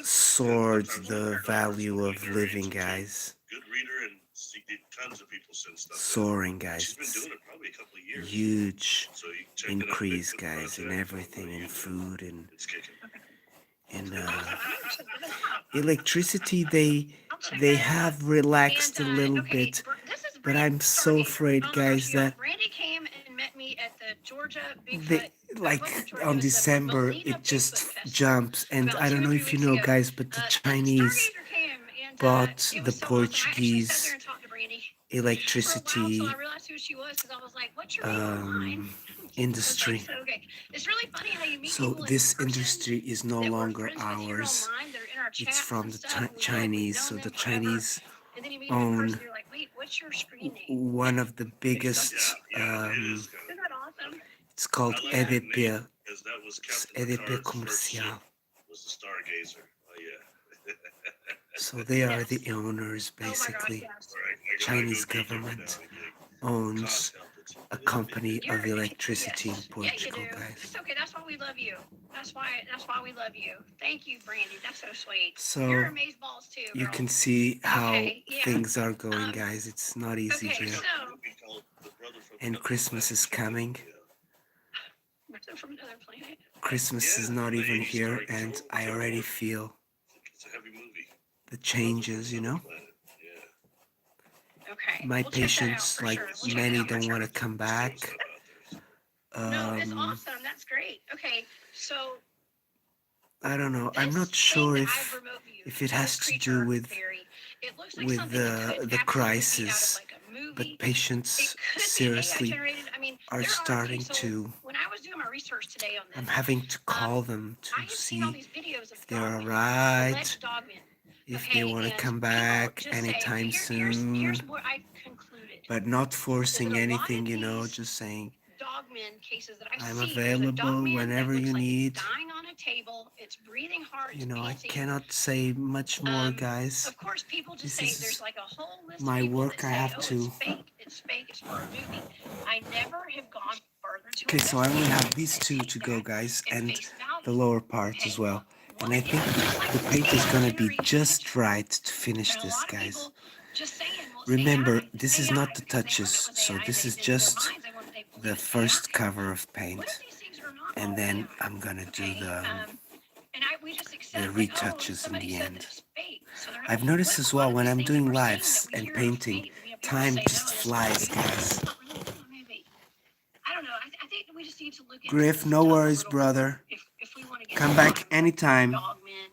soared the value of living, guys. Soaring, guys. It's huge increase, guys, in everything, in food, in electricity. They have relaxed a little bit, but I'm so afraid, guys, that Randy came and met me at the Georgia they, like on December, it just jumps. And I don't know if you know, guys, but the Chinese bought the Portuguese electricity industry. So this industry is no longer ours. It's from the Chinese. So the Chinese own one of the biggest. It's called EDP. EDP Comercial. So they are the owners, basically. Chinese government owns a company of electricity in Portugal, guys. It's okay. That's why we love you. That's why we love you. Thank you, Brandy. That's so sweet. So you're amazeballs too, girl. You can see how things are going, guys. It's not easy here. And Christmas is coming. From another planet. Christmas is not even here, and I already feel the changes, you know? Okay. My patients, like many, don't want to come back. No, it's awesome. That's great. Okay, so I don't know. I'm not sure if it has to do with the crisis, but patients seriously are starting to. When I was doing my research today on this, I'm having to call them to see if they're alright, if they want to come back anytime soon. Here's what I concluded. But not forcing anything, you know, just saying, Dogman cases that I've I'm seen, available whenever you need. table. It's breathing hard. You It's know, I panting. cannot say much more, guys. Of course, people just This say there's is like a whole list my of people work. that I say, have "Oh, to. it's fake. It's fake. It's for a movie." I never have gone further to Okay, so I only investigate. have these I two take to go, that guys, at and face the value. lower parts Okay, as well. And one, I think just like the this paint is AI gonna be generated just image. right to finish And a this, lot of guys. people just saying, "Well, it's Remember, AI. It's this is AI," not the because they heard it touches, was so AI. this is In their just minds, they believe the it's first AI. cover of What if paint, these things are not and all then AI? I'm gonna do Okay, and we just the accept like, oh, retouches in somebody the said end. that it's fake. So they're I've what noticed if as a lot well of when these I'm things doing that we're seeing lives that we and hear are painting, fake? We have people time say, just no, it's not flies, real. guys. It's not really a movie. I don't know. I think we just need to look into Griff, this no stuff a worries, little brother. more if we want to get Come some back kind of anytime. dog men.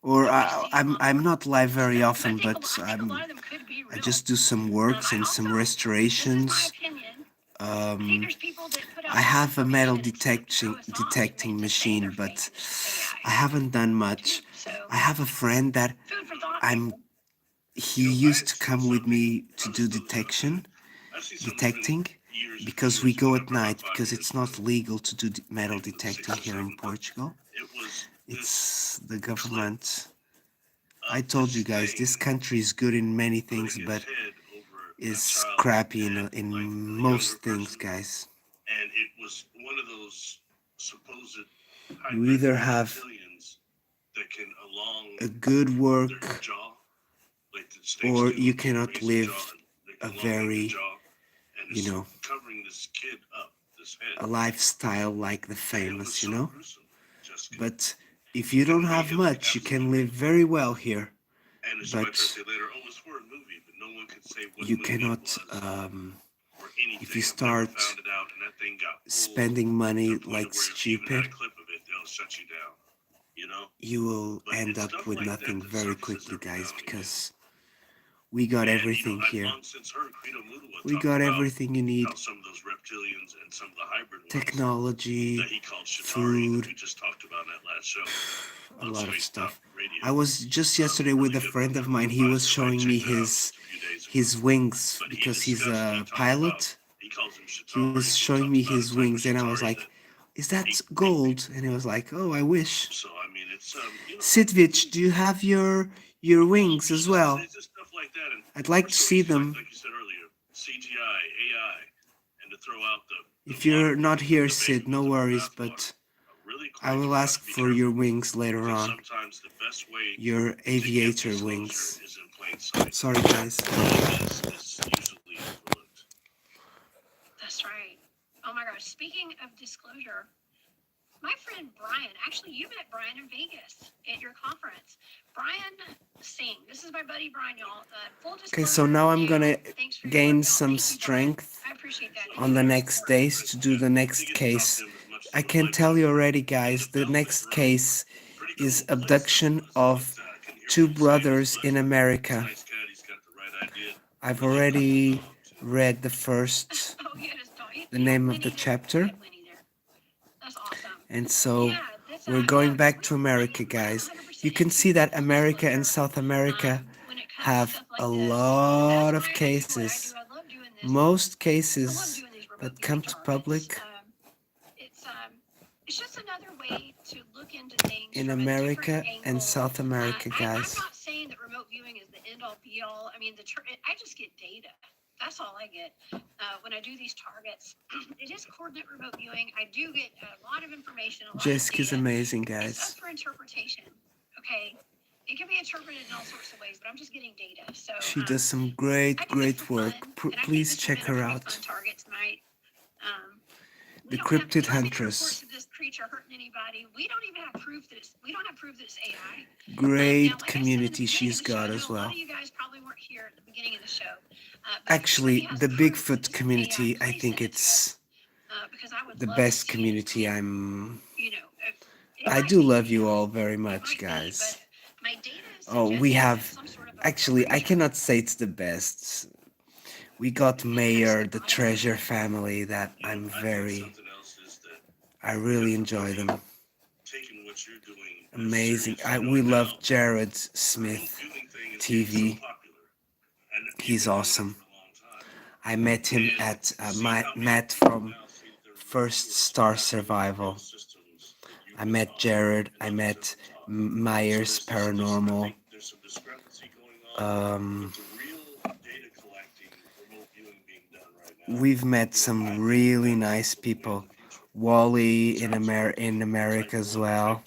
Or Nobody sees them on I'm not live very stuff. often, I but think a lot of them could be I real. just do some works I and also, some this is my restorations. opinion. I think there's people that put out I have a metal misinformation and stuff to throw us off and detecting make us say machine, they're fake but and it's just AI. I haven't done much. So, I have a friend that food for thought, I'm. people. He used to come with me to do detecting, because we go at night because it's not legal to do metal detecting here in Portugal. It's the government. I told you guys, this country is good in many things, but is crappy in most things, guys. And it was one of those supposed You either have that can along a good their work, jaw, like the snakes or do, you they cannot raise the live jaw and they a can elongate the very, jaw, and you it's know, covering this kid up, this head. a lifestyle like the And it was famous, so you know. gruesome, Jessica. But if you don't have much, you can live very well here. And as you might try to But say later, oh, it's for a movie, but no one could say what you movie it cannot, was or anything. if you I've never start found it out, and that thing got pulled spending to money the point like of where if you even had stupid, a clip of it, they'll shut you down. You know? you will But end it's up stuff with like nothing that very surfaces quickly, every guys, now and again. because we got And, everything I've here. long since heard Credo Mutwa We talk got about everything you need. how some of those reptilians and some of the hybrid ones Technology, that he called Shatari that food, we just talked about in that last show a on lot of Space stuff. Talk Radio. I was just yesterday with a friend of mine. He was showing me his wings But he because he's discussed, he a talked about, pilot. he calls them He was Shatari. He showing talks me about a his type of wings, and I was Shatari like, that "Is that he, gold?" And he was like, "Oh, I wish." so I mean, it's you know, Sitvich, do you have your wings as well? It's just stuff like that, and I'd like we're to so see used to, them. like you said earlier, CGI, AI, and to throw out the If you're modern not version here, of the Sid, baby no with the worries, bathwater. but Really I quick, will you have ask to be for your careful wings later because on. sometimes the best way Your to get aviator disclosure wings. is in plain sight. Sorry, guys. Is usually overlooked. That's right. Oh my gosh. Speaking of disclosure, my friend Brian, actually, you met Brian in Vegas at your conference. Brian Singh. This is my buddy Brian, y'all. Full disclosure. Okay, so now I'm gonna thanks for your gain work, y'all. some Thank you, Brian. strength I appreciate that. on the next days to do the next case. I can tell you already, guys, the next case is abduction of two brothers in America. I've already read the first, Oh, he had his dog. the He had name of Winnie the there. He chapter, had Winnie there. That's awesome. and so Yeah, this, we're going back to America, guys. You can see that America and South America when it comes to have stuff a like this, lot that's of why I do what I cases. do. I love doing this. Most I love cases doing these remote that come viewing to targets. public It's just another way to look into things in from a America different angle. and South America, I'm guys. not saying that remote viewing is the end all be all. I mean, I just get data. That's all I get when I do these targets. It is coordinate remote viewing. I do get a lot of information. Jessica's amazing, It's guys. up for interpretation. Okay, it can be interpreted in all sorts of ways, but I'm just getting data. So She does some I do great it for work. fun, and I think Please this has check been a her pretty out. fun target tonight. The We don't Cryptid have any Huntress. reports of this creature hurting anybody. We don't even have proof that it's. We don't have proof that it's AI. Great Now, like community I said she's in the beginning got of the as show, I know a lot well. of you guys probably weren't here at the beginning of the show. But Actually, if the somebody has proof that Bigfoot this is community, AI, I please think send it to us, it's because I would the love to best see it. community. You know, it I might do be love you AI. all very It much, might be, guys. but my data is Oh, we suggesting have, that some sort of a actually, I creature. cannot say it's the best. We got Mayor, the Actually, Treasure family, that I'm very, I really enjoy them. Amazing. We love Jared Smith TV. He's awesome. I met him at Matt from First Star Survival. I met Jared. I met Myers Paranormal. There's some discrepancy going on, Um, but the real data collecting, remote viewing being done right now. we've met some really nice people. Wally in America as well.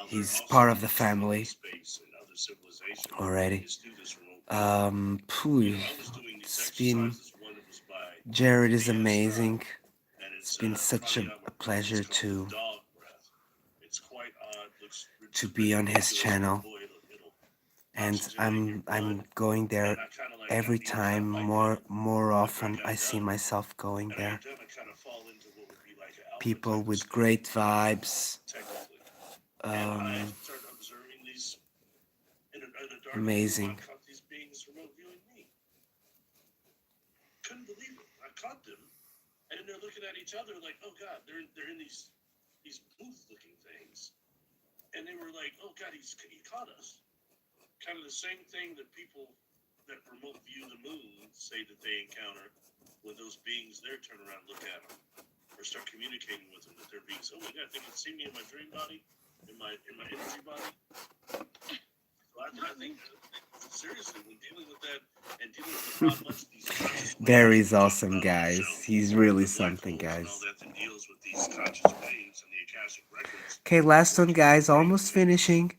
He's part of the family already. Phew, it's been Jared is amazing. It's been such a pleasure to be on his channel, and I'm going there every time more often. I see myself going there. People with great vibes. Amazing. Couldn't believe it. I caught them, and they're looking at each other like, "Oh God, they're in these booth-looking things," and they were like, "Oh God, he caught us." Kind of the same thing that people that remote view the moon say that they encounter when those beings there turn around and look at them or start communicating with them, that they're beings. Oh my God, they can see me in my dream body, in my energy body. So I think seriously, when dealing with that and dealing with how much these Barry's awesome, guys. He's really something, guys. Okay, last one, guys. Almost finishing.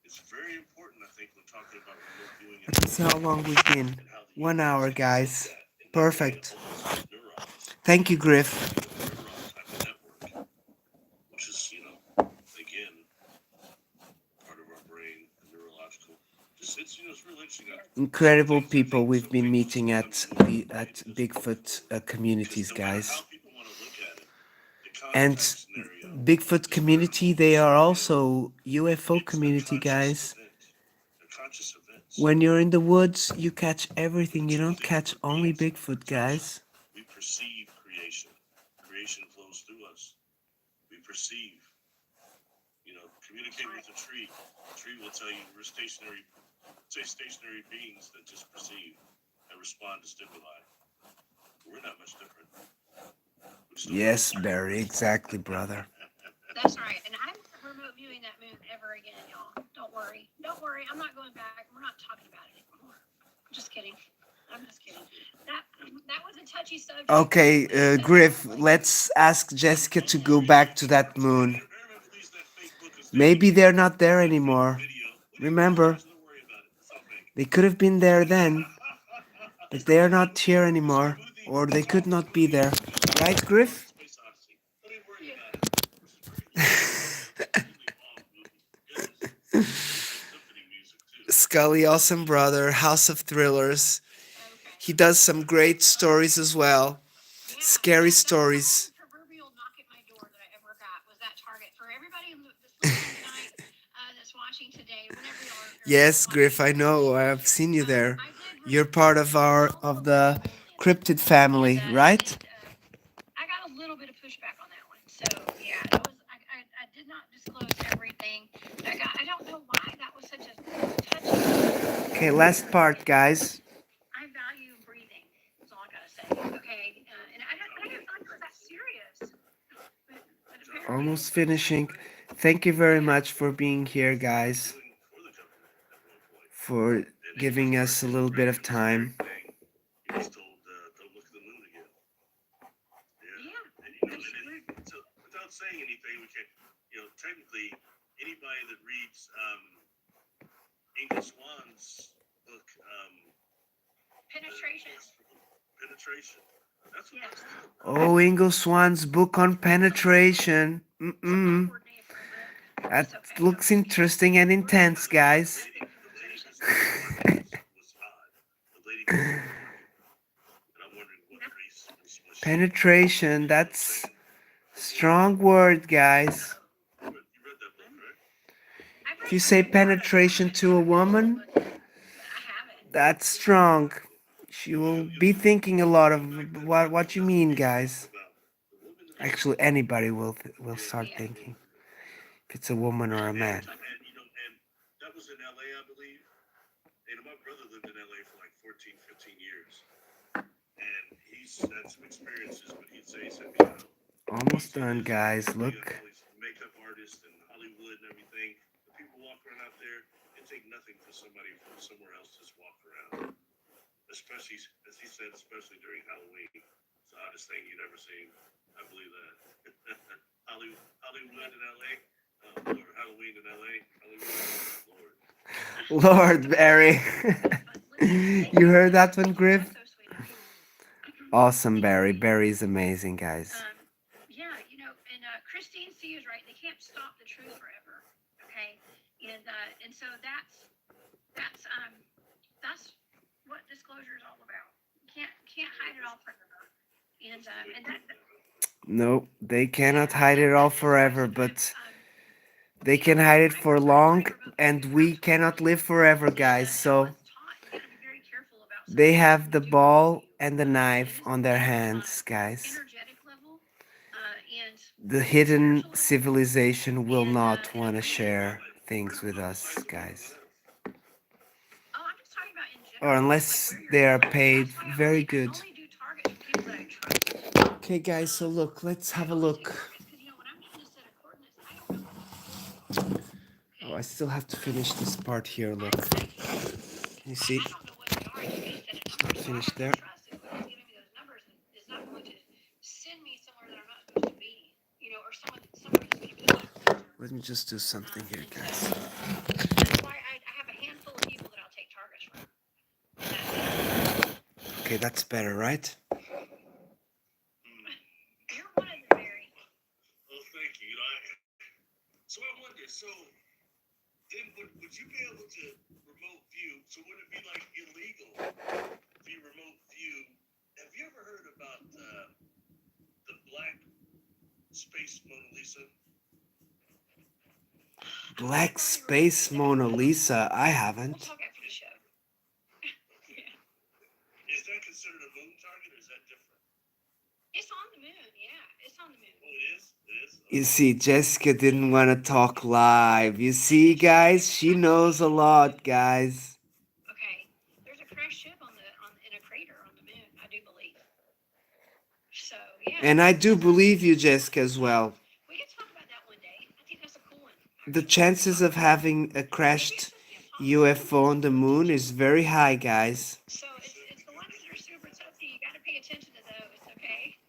It's very important, I think, when talking about remote viewing. This is how long we've been. 1 hour, guys. Perfect. Thank you, Griff. Which is, again, part of our brain, neurological. It's really interesting. Incredible people we've been meeting at Bigfoot communities, guys. And Bigfoot community, they are also UFO community, guys. When you're in the woods, you catch everything. You don't catch only Bigfoot, guys. We perceive creation. Creation flows through us. We perceive. Communicate with a tree. A tree will tell you we're stationary beings that just perceive and respond to stimuli. We're not much different. Yes, Barry, exactly, brother. That's right. And I'm not remote viewing that moon ever again, y'all. Don't worry. Don't worry. I'm not going back. We're not talking about it anymore. I'm just kidding. I'm just kidding. That was a touchy subject. Okay, Griff, let's ask Jessica to go back to that moon. Maybe they're not there anymore. Remember, they could have been there then, but they are not here anymore, or they could not be there. Right, Griff? Scully, awesome brother, House of Thrillers. He does some great stories as well. Scary stories. Proverbial knock at my door that I ever got was that Target. For everybody that's listening tonight, that's watching today, whenever y'all are. Yes, Griff, I know. I've seen you there. You're part of the cryptid family, right? I got a little bit of pushback on that one. So yeah, that was I did not disclose everything. I don't know why that was such a touchy. Okay, last part, guys. I value breathing. That's all I gotta say. Okay, and I didn't feel like it was that serious. But Almost finishing. Thank you very much for being here, guys. For giving us a little bit of time. He was told, don't look at the moon again. Yeah. And so without saying anything, we can, technically, anybody that reads Inga Swan's book, Penetration. That's what that's Oh, Ingo Swan's book on penetration. That looks interesting and intense, guys. Penetration, that's strong word, guys. If you say penetration to a woman, that's strong. She will be thinking a lot of what you mean, guys. Actually, anybody will start thinking if it's a woman or a man. And that was in LA, I believe. And my brother lived in LA for like 14, 15 years. And he's had some experiences, but he said, Almost done, guys. Look. it and everything. The people walk around out there. It takes nothing for somebody from somewhere else to just walk around. Especially, as he said, especially during Halloween. It's the oddest thing you've ever seen. I believe that. Hollywood in LA. Or Halloween in LA. Hollywood. Lord. Lord Barry. You heard that one, Griff? Awesome, Barry. Barry's amazing, guys. Yeah, and Christine C is right. They can't stop the truth forever. Okay, and so that's what disclosure is all about. Can't hide it all forever. And that No, they cannot hide it all forever, but they can hide it for long, and we cannot live forever, guys. So they have the ball and the knife on their hands, guys. The hidden civilization will not want to share things with us, guys. Or unless they are paid very good. Okay, guys, so look, let's have a look. Oh, I still have to finish this part here, look. Can you see? It's not finished there. Let me just do something here, guys. That's why I have a handful of people that I'll take targets from. Okay, that's better, right? You're one of them, Barry. Well, thank you. So I wonder, then would you be able to remote view? So would it be like illegal if you remote view? Have you ever heard about the black space Mona Lisa? Black Space Mona Lisa? I haven't. We'll talk after the show. Is that considered a moon target, or is that different? It's on the moon, yeah. It's on the moon. Oh, it is? It is? You see, Jessica didn't want to talk live. You see, guys, she knows a lot, guys. Okay, there's a crashed ship in a crater on the moon, I do believe. So, yeah. And I do believe you, Jessica, as well. We can talk about that one day. I think that's a cool one. The chances of having a crashed UFO on the moon is very high, guys. So it's the ones that are super touchy. You got to pay attention to those, okay?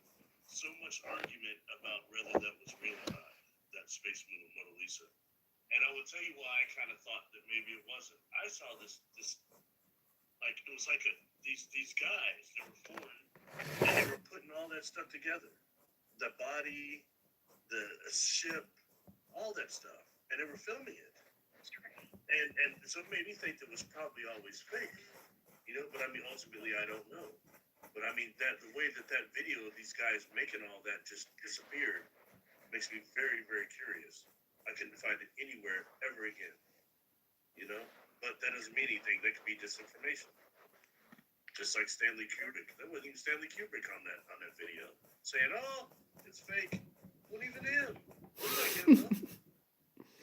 So much argument about whether that was real or not, that space moon Mona Lisa. And I will tell you why I kind of thought that maybe it wasn't. I saw this like it was like these guys. They were foreign, and they were putting all that stuff together, the body, the ship, all that stuff, and they were filming it. And so it made me think that was probably always fake, But I mean, ultimately, I don't know. But I mean, the way that video of these guys making all that just disappeared makes me very, very curious. I couldn't find it anywhere ever again, But that doesn't mean anything. That could be disinformation. Just like Stanley Kubrick. That wasn't even Stanley Kubrick on that video, saying, "Oh, it's fake." What even him?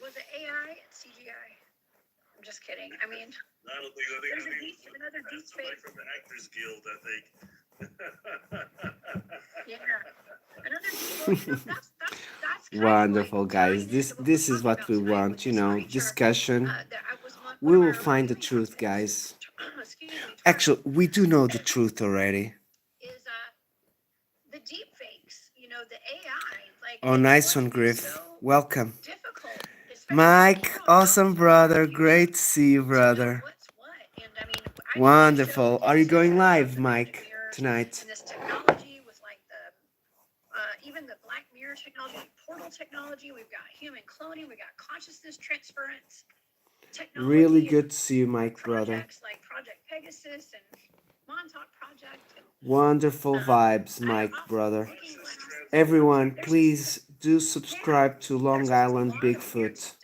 Was it AI and CGI? I'm just kidding. I mean, I don't think there's another deep somebody fake. from the Actors Guild, I think. Yeah. Another deep that's kind Wonderful, of like guys. This is what we want, discussion. We will find the truth, guys. Actually, we do know the truth already. Is the deep fakes, the AI, like Oh, nice one, Griff. Welcome. Mike, awesome, brother. Great to see you, brother. Wonderful. Are you going live, Mike, tonight? And this technology with like even the Black Mirror technology, portal technology. We've got human cloning. We've got consciousness transference technology. Really good to see you, Mike, brother. Like Project Pegasus and Montauk Project. Wonderful vibes, Mike, brother. Everyone, please do subscribe to Long Island Bigfoot.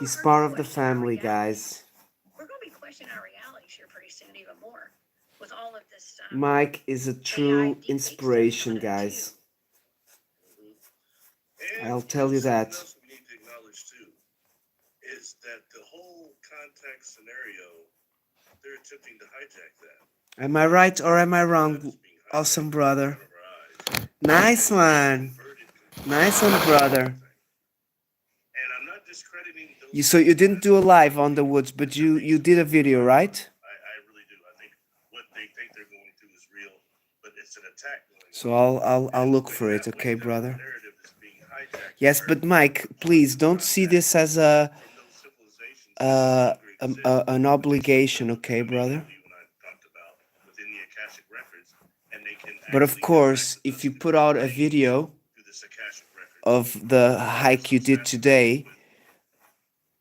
He's part of the family, guys. We're going to be questioning our realities here pretty soon, even more, with all of this. Mike is a true inspiration, guys. I'll tell you that. What else we need to acknowledge too is that the whole context scenario, they're attempting to hijack that. Am I right or am I wrong? Awesome, brother. Nice one. Nice one, brother. So you didn't do a live on the woods, but you did a video, right? I really do. I think what they think they're going through is real, but it's an attack going So on. I'll look With for it, that, okay, with that brother? narrative is being hijacked. Yes, but Mike, please don't see this as From those civilizations that no longer exist. an obligation, What okay, they brother? do, you and I talked about within the Akashic records, and they can But of actually course, interact with if us you through put out a brains video through this Akashic records. of the hike you did today,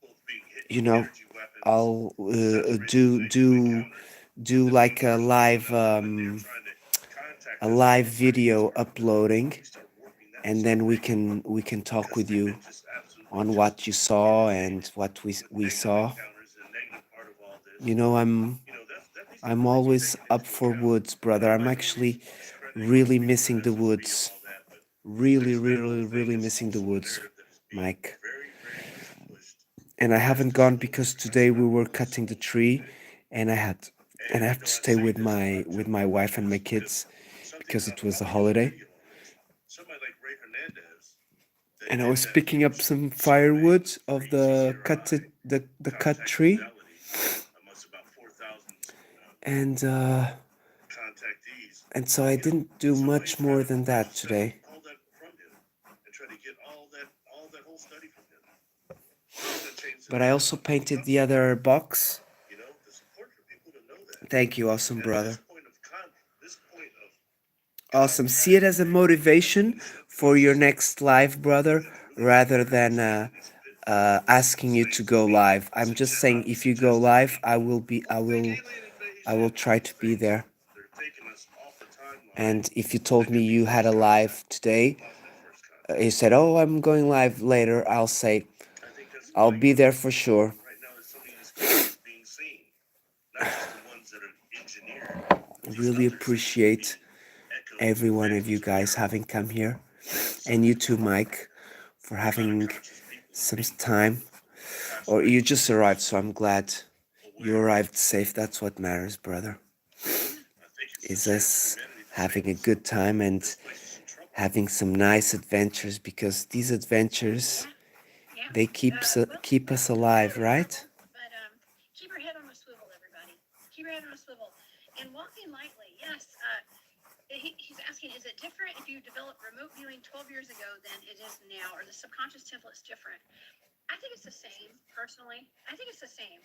Both being hit you with know, energy weapons, I'll assassinations they encountered. do That like we first found out when they were trying to contact a us live through our brains, video uploading, we start warping that and then we can talk because with they've you been just absolutely on just what you saw and inundated what with we negative saw. encounters. And the negative part of all this, You know, these I'm are things always are taken up into for account. woods, And brother. I'm I'm by no means actually discrediting really these people missing that the are SOB and woods. all that, but Really, that whole really, thing really is missing the also a woods, narrative that is being Mike. very, very much pushed And I as haven't the gone souls because are trying to today we travel were with the cutting the souls. tree, Okay, and I and have to I stay say this not with to my wife and my just because kids something because it about was a watching a holiday. video on this. Somebody like Ray Hernandez that And I did was that picking up huge some survey firewood with of free CZRI the cut contact tree, modality amongst about 4,000 and contactees. and so I didn't do Somebody much tried more to than that study today. all that from him and try to get all that whole study from him. It's going to change the But I narrative also on this painted the country. other box. It's important for people to know that. Thank you, awesome At brother. this point of Awesome. See it as a motivation for your next live, brother, rather than asking you to go live. I'm just saying, if you go live, I will try to be there. they're taking us off the timeline And if you told that me could be you had first a live contact, today, positive first you contact. said, "Oh, I'm going live later," I'll say, I think that's "I'll like be there for sure." right now is something in this country is being seen, not just the ones that are engineered, but I these really others that could appreciate be echoes every or one of you phantoms of guys America having come here, that have and you something to too, do with Mike, for the kind of having conscious people that are some being time. passed Or away you from just this arrived, earth so I'm glad you aware. arrived safe. That's what matters, brother. I think it's a Is chance for us humanity to say having a good time and this place is in trouble. having some nice adventures, because these adventures, Yeah. they keep us alive, right? But keep your head on a swivel, everybody. Keep your head on a swivel. And walking lightly, yes. He's asking, is it different if you developed remote viewing 12 years ago than it is now? Or the subconscious template's different? I think it's the same, personally. I think it's the same.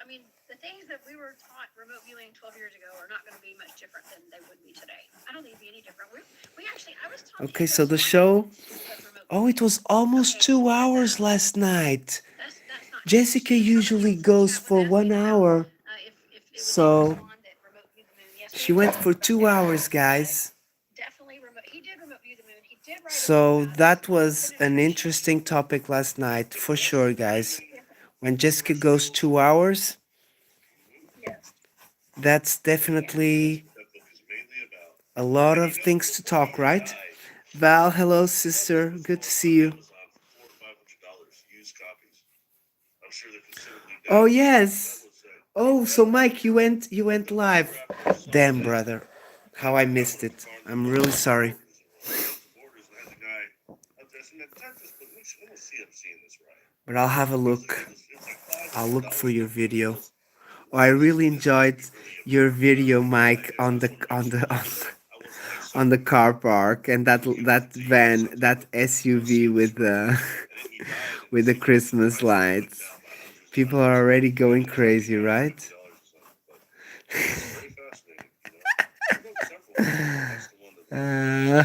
I mean, the things that we were taught remote viewing 12 years ago are not going to be much different than they would be today. I don't think it'd be any different. We actually, I was taught. Okay, so the show, oh, it was almost 2 hours last night. That's not true. Jessica usually goes for 1 hour. If it was So Amazon that remote viewed the moon she yesterday. went for 2 hours, guys. Definitely remote. He did remote view the moon. He did write a book So about it. that was an interesting topic last night, for sure, guys. When Jessica goes 2 hours, Yes. that's definitely That book is mainly about. a lot of things to talk, right? Val, hello, sister. Good to see you. Amazon for $400 or $500 used copies. I'm sure they're considerably Oh damaged. yes. That was Oh, so Mike, you went live. scrapped piece Damn, of brother. How I missed it. I'm really sorry. borders and had the guy up there saying, "Not this, but let me see if I'm seeing this right." But I'll have a It was, look. it was like I'll look for $500 your worth of video. videos. Oh, I really This could enjoyed be really your important. video, And Mike, I just want to make sure on I wasn't like on the some car park, and that thief or van, something, that but let's see SUV if this with right. the And then he died, and with the so the Christmas prices went lights. down by hundreds of People dollars. are already And going ended up being crazy, right? $150 or something. But it's very fascinating. I wrote several of them, but that's the one that really Uh,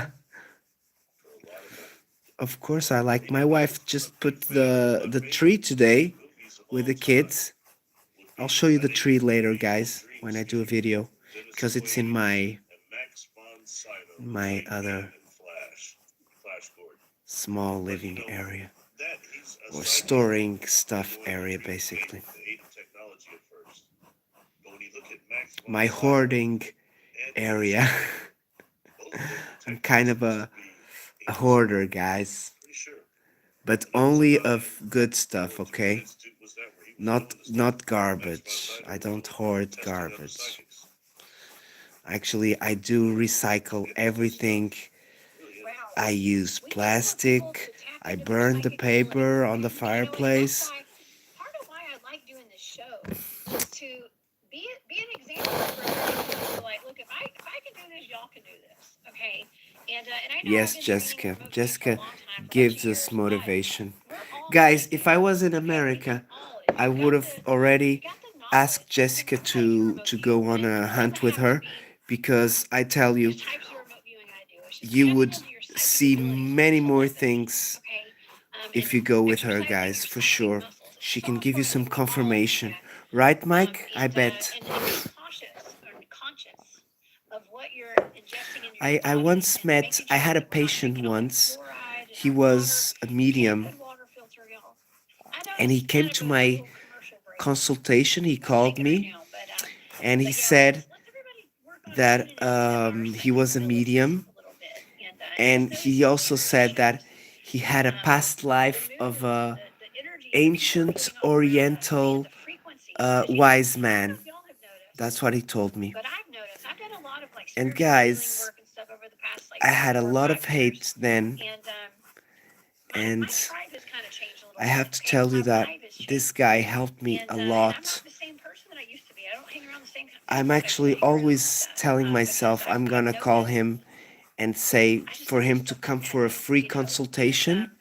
for a lot of money. of course, I like. He My did have wife a just big put fan of the tree painting today movies of with all the time. kids. Would I'll be show you the Letting tree later, Evil guys, when Dreams I do a Theme, video, Dennis because it's in Quaid, my and Max von Sydow, other and Flash Gordon. small But living area, that he's a or scientist storing before stuff going area, into basically. the age of technology at first. But when you look at Max von My Sydow hoarding and Dennis area. Quaid, both of them were I'm kind of supposed to be a angels. hoarder, guys, Pretty sure. but And there was a only guy, of good stuff, which okay? institute was that where he was Not doing this not stuff? Max garbage. von Sydow I was don't really hoard testing other garbage. psychics. Actually, I do recycle everything Really I use plastic. I burn the paper on the fireplace. Part of why I like doing this show is to be an example for other people. So like, look, if I can do this, y'all can do this, okay? And I know I've Yes, been training Jessica. remotely for a Jessica long time, for a bunch of gives us years, but motivation. we're all Guys, connected if I here. was in Okay, we can America, all. If I you've would got have already the asked knowledge, you Jessica can type your remote to view. go on And a it doesn't hunt with have to her be because I tell you, just types of remote viewing I do. It's just you testable would to your psychic see abilities and many your more telepathy. things Okay, if and you go with her, exercising guys, your for psychic sure. muscles. It's She so can give you important. some We all do confirmation. that. Right, Mike? I bet. And being cautious or conscious of what you're ingesting into your I body once and met, making I sure had a that we're not patient drinking all that once. fluoride in He our water. was a We can't medium good water filter, y'all. I know and this he is came kind of to a my little commercial break consultation. He that I'm called taking right me now, and he but yeah, said let's everybody work on that tuning into our he psychic was a abilities medium, a little bit and just and he noticing the also said energy that shifts, he had a past the life of moods, a the energies that people are ancient putting all around us, man, Oriental the frequencies, the wise changes. I don't know man. if y'all have noticed, That's what he told me. but I've noticed. I've done a lot of like And spiritual healing guys, work and stuff over the past like I had a 4 or lot of 5 years, hate then, and my and tribe has kind of changed a little I bit. have to Okay, tell you my that vibe has this changed, guy helped me a and I'm not lot. the same person that I used to be. I don't hang around the same kind of I'm people that I used to actually hang around and always stuff telling because myself I'm I've gonna call noticed. him and say I just for him noticed to something come that for a free and consultation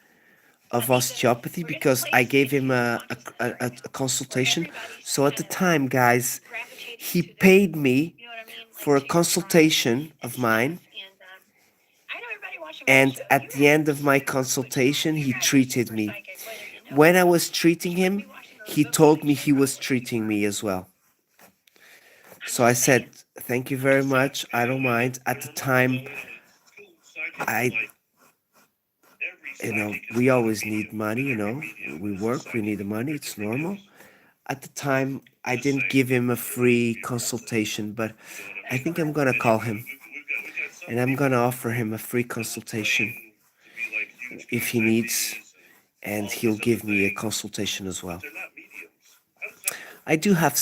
I of think that osteopathy we're in a because I place gave in him human consciousness right a now where consultation. everybody's So at kind the of time, guys, gravitating he to their, paid me you know what I mean, like for a to your tribe consultation and of stuff. mine. And I know everybody watching my And show. at You the end of guys, my which you know, consultation, you he guys are treated super me. psychic, whether you know it When or I not. was treating You wouldn't him, be watching a he remote told viewing me show he was probably if you treating weren't. me as well. I'm So I just said, saying. thank you I'm very just saying. much. I don't mind. At the time, I, we always need money, we work, we need the money, it's normal. At the time, I didn't give him a free consultation, but I think I'm gonna call him and I'm gonna offer him a free consultation if he needs, and he'll give me a consultation as well. I do have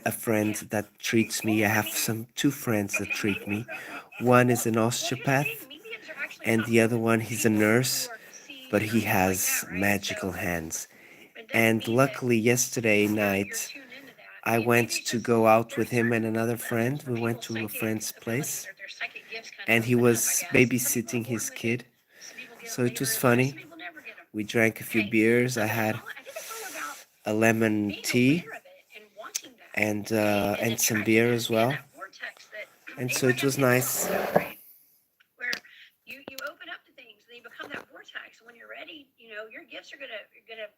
a friend Yeah. that treats me. I Well, I have mean, two friends that okay, treat mediums me. are. One is an Well, here's the thing. osteopath, Mediums are actually and not the other really one, he's a people who nurse, are but seeing or he anything like that, has right? magical So hands. it doesn't And mean that luckily, yesterday you're night, tuned into that. I went Maybe it's to just go out with there's him and certain another levels friend. where We went people's to a psychic friend's abilities place, or their psychic gifts kind of and he open up, I was guess. Some people are babysitting born his with it. kid. Some people get So them it later was in life. Some funny. people never get them. We drank a few Okay. beers. I And had I think it's all about a lemon being tea aware of it and wanting that. Okay. And and some attracting beer that. as Man, well. that vortex that And so anybody it got was the hypnosis nice. stuff, right? Where you open up to things and you become that vortex. And when you're ready, your gifts are gonna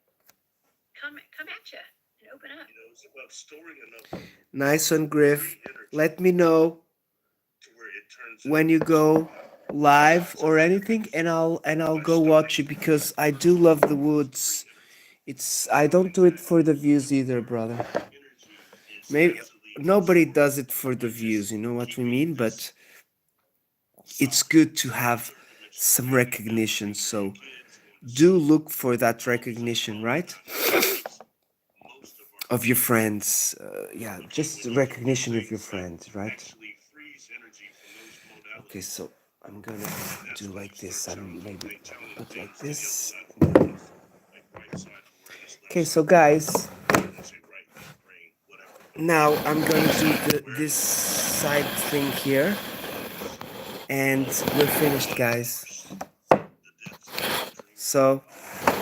come at you and open up. It's about storing enough Nice one, Griff. energy Let me know to where it turns when you go live or anything, and I'll go watch you because I do love the woods. It's I don't do it for the views either, brother. energy is Maybe easily nobody absorbed does it for the by views, just you know what we keeping mean? But this it's solid good to in a have certain dimension. So some maybe you've got recognition. three So grandkids going to do school, look for that all of a sudden recognition, all of right? that because most of our Of your kids, friends. Yeah, okay, just when the you do recognition of your things that friends, right? actually frees energy from those Okay, modalities, so I'm gonna and do that's when you like start this. I'm maybe channeling put like things together this. that harmonize, like right side awareness, left Okay, so side awareness. guys, I won't say right, left brain, whatever, but now I'm gonna right do side this awareness side thing is here, is and the we're finished, guys. source, the depths of the dream So, because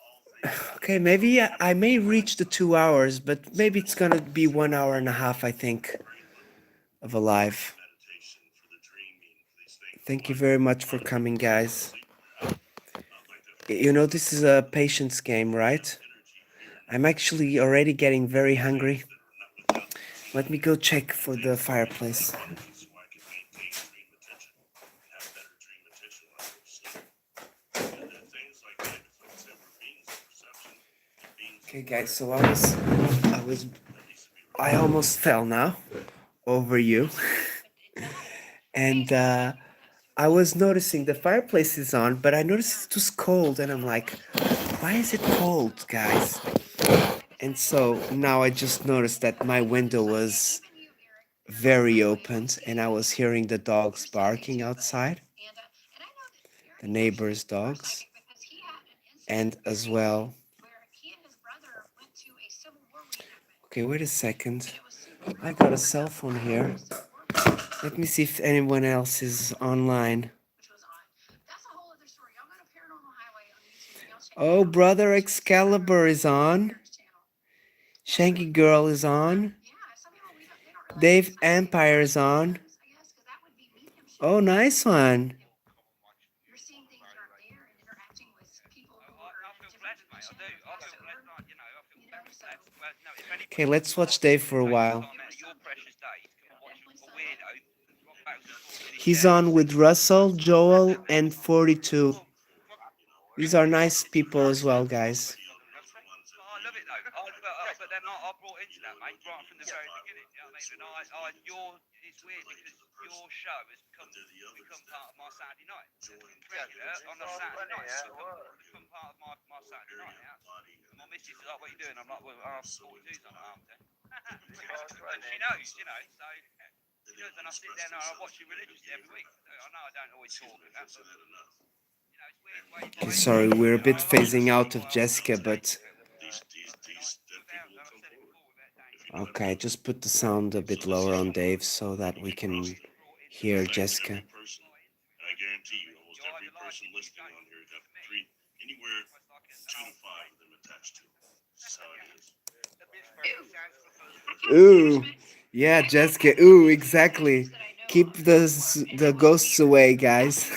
all things okay, are maybe I connected may to one reach the another. 2 hours, but So maybe they it's say gonna that be 1 hour and a half, I it's think, very little of a live. for meditation, for the dreaming, for these things. Thank you very much A for lot of people coming, just fall guys. asleep like that for You know, this is hours. a patience game, We have right? energy here in I'm this actually already getting very hungry. things that are not without the Let me museum go check and for the things that make fireplace. up energy so I can maintain dream attention and have better dream attention when I go to sleep. And then things like that, because like I said, we're beings of perception and beings of Okay, guys, awareness. so That needs to be I remembered. almost fell now over you. It does. And Okay, so I was noticing the fireplace is on, but I noticed it was cold, and I'm like, why is it cold, guys? And so now I just noticed that my window was very open, and I was hearing the dogs barking outside. the neighbor's dogs, because he had an and incident as very well. where he and his brother went to a Civil War reenactment, Okay, wait a and second. it was super I real. got a cell phone here. Civil War reenactment, Let me see if anyone else is online. which was on. That's a whole other story. Y'all go to Paranormal Highway on YouTube and y'all check that Oh, out. Brother It's just super Excalibur is on. channel. Shanky Girl is on. Yeah, somehow they don't realize Dave it's Empire is on. I guess, because that would be mediumship. Oh, nice one. You're seeing things that aren't there and interacting with people who are in a different dimension. So Okay, let's watch Dave for a while. He's on with Russell, Joel, and 42. These are nice people as well, guys. Okay, sorry, we're a bit phasing out of Jessica, but okay, just put the sound a bit lower on Dave so that we can hear Jessica. I guarantee you, almost every person listening on here got three, anywhere 2 to 5 of them attached to them. This is how it is. Ooh, yeah, Jessica. Ooh, exactly. Keep the ghosts away, guys.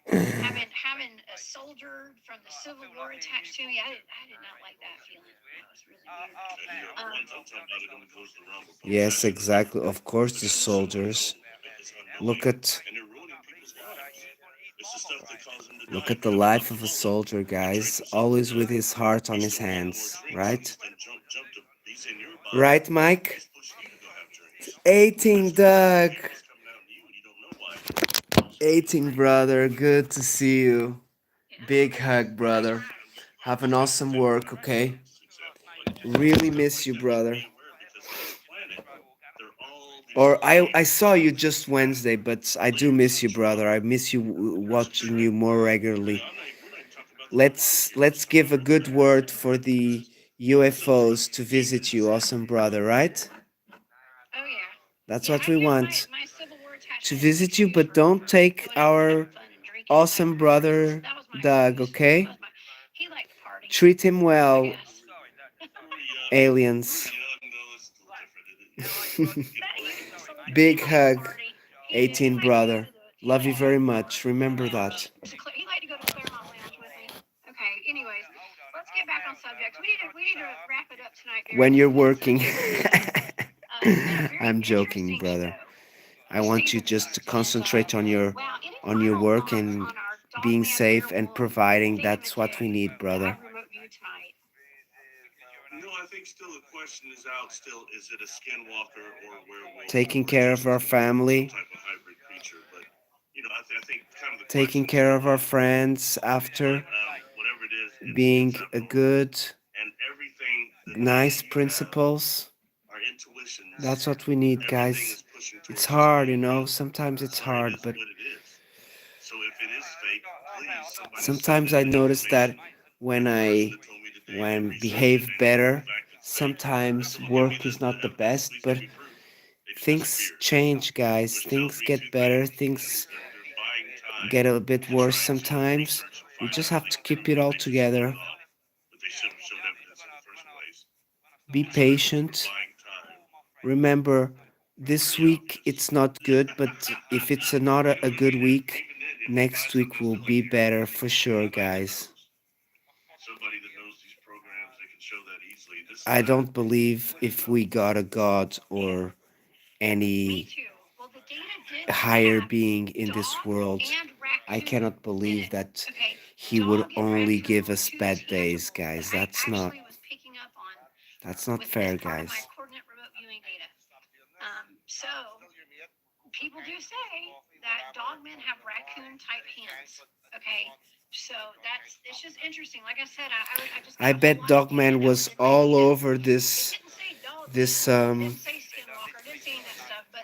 Having a soldier from the Civil War attached to me, I did not like that feeling. That was really weird. And I'm talking about it when it goes to the realm of Yes, exactly. Of course, the soldiers. Look at and they're ruining people's lives. It's the stuff that causes them to look die. at the life of a soldier, guys. Always with his heart on his hands, right? He's in your body. Right, Mike? He's pushing you to go have drinks. 18, Doug. It's coming out in you and you don't know why. 18, brother. Good to see you. Big hug, brother. Have an awesome work, okay? Really miss you, brother. Or I saw you just Wednesday, but I do miss you, brother. I miss you watching you more regularly. Let's give a good word for the UFOs to visit you, awesome brother, right? Oh yeah. That's Yeah, what we want. my Civil War attachment To is visit you, pictures but don't take going out and our having fun and drinking. awesome brother That was my Doug, excuse. okay? He liked to party, Treat him I well, guess. aliens. That he so Big he liked to hug, party. He 18 liked to go brother. to the Love you very much. Remember that. he liked to go to Claremont Lounge with me. Okay. Anyways, let's get back on subject. We need to wrap it up tonight. When you're working. Very I'm joking, interesting brother. show. I want you just to concentrate on your Wow, any on your final work thoughts and on our being Dogman safe and werewolf providing. That's what we thingamajig need, that brother. I remote viewed tonight? No, I think still the question is out. Still, is it a skinwalker or a werewolf? Taking or care just of our some family, type of hybrid creature? But I think kind of the taking question is care still of our out. friends after Whatever it is, being it's a abnormal. good, And everything that nice we have, principles. our intuitions, That's what we need, everything guys. is pushing towards It's this hard, you being know. real. Sometimes it's So it hard, is but what it is. So if it is fake, please somebody sometimes send I in the notice that information. when The person I that told me today, they when researched behave it, they know for a better, fact it's fake. I sometimes said, well, give me work is not the evidence. best, Please but give me proof. They just things disappear. change, guys. Which tells Things me get two better. things. Things They're buying time get a bit to worse try to sometimes. research and We find just out have things to that keep it all they just showed together. off, but they should have showed evidence in the first place. Be It's really just patient. for buying time. Remember, this week it's not good, but if it's not a good week, next week will be better for sure, guys. Somebody that knows these programs, they can show that easily. This is I not. don't believe if we got a god or Me any too. Well, the data did higher have being in this dog world, and I raccoon cannot in believe it. that Okay, he would dog and only raccoon give were us two bad days, tangibles guys. that I That's not actually was picking up on that's not with fair, as part of my guys. coordinate remote viewing data. So people do say that dogmen have raccoon type hands. Okay, so it's just interesting. Like I said, I just got I a whole bet lot of data Dogman that was was in my all data. over It this didn't say dogman, this it didn't say skinwalker, it didn't say any of that stuff, but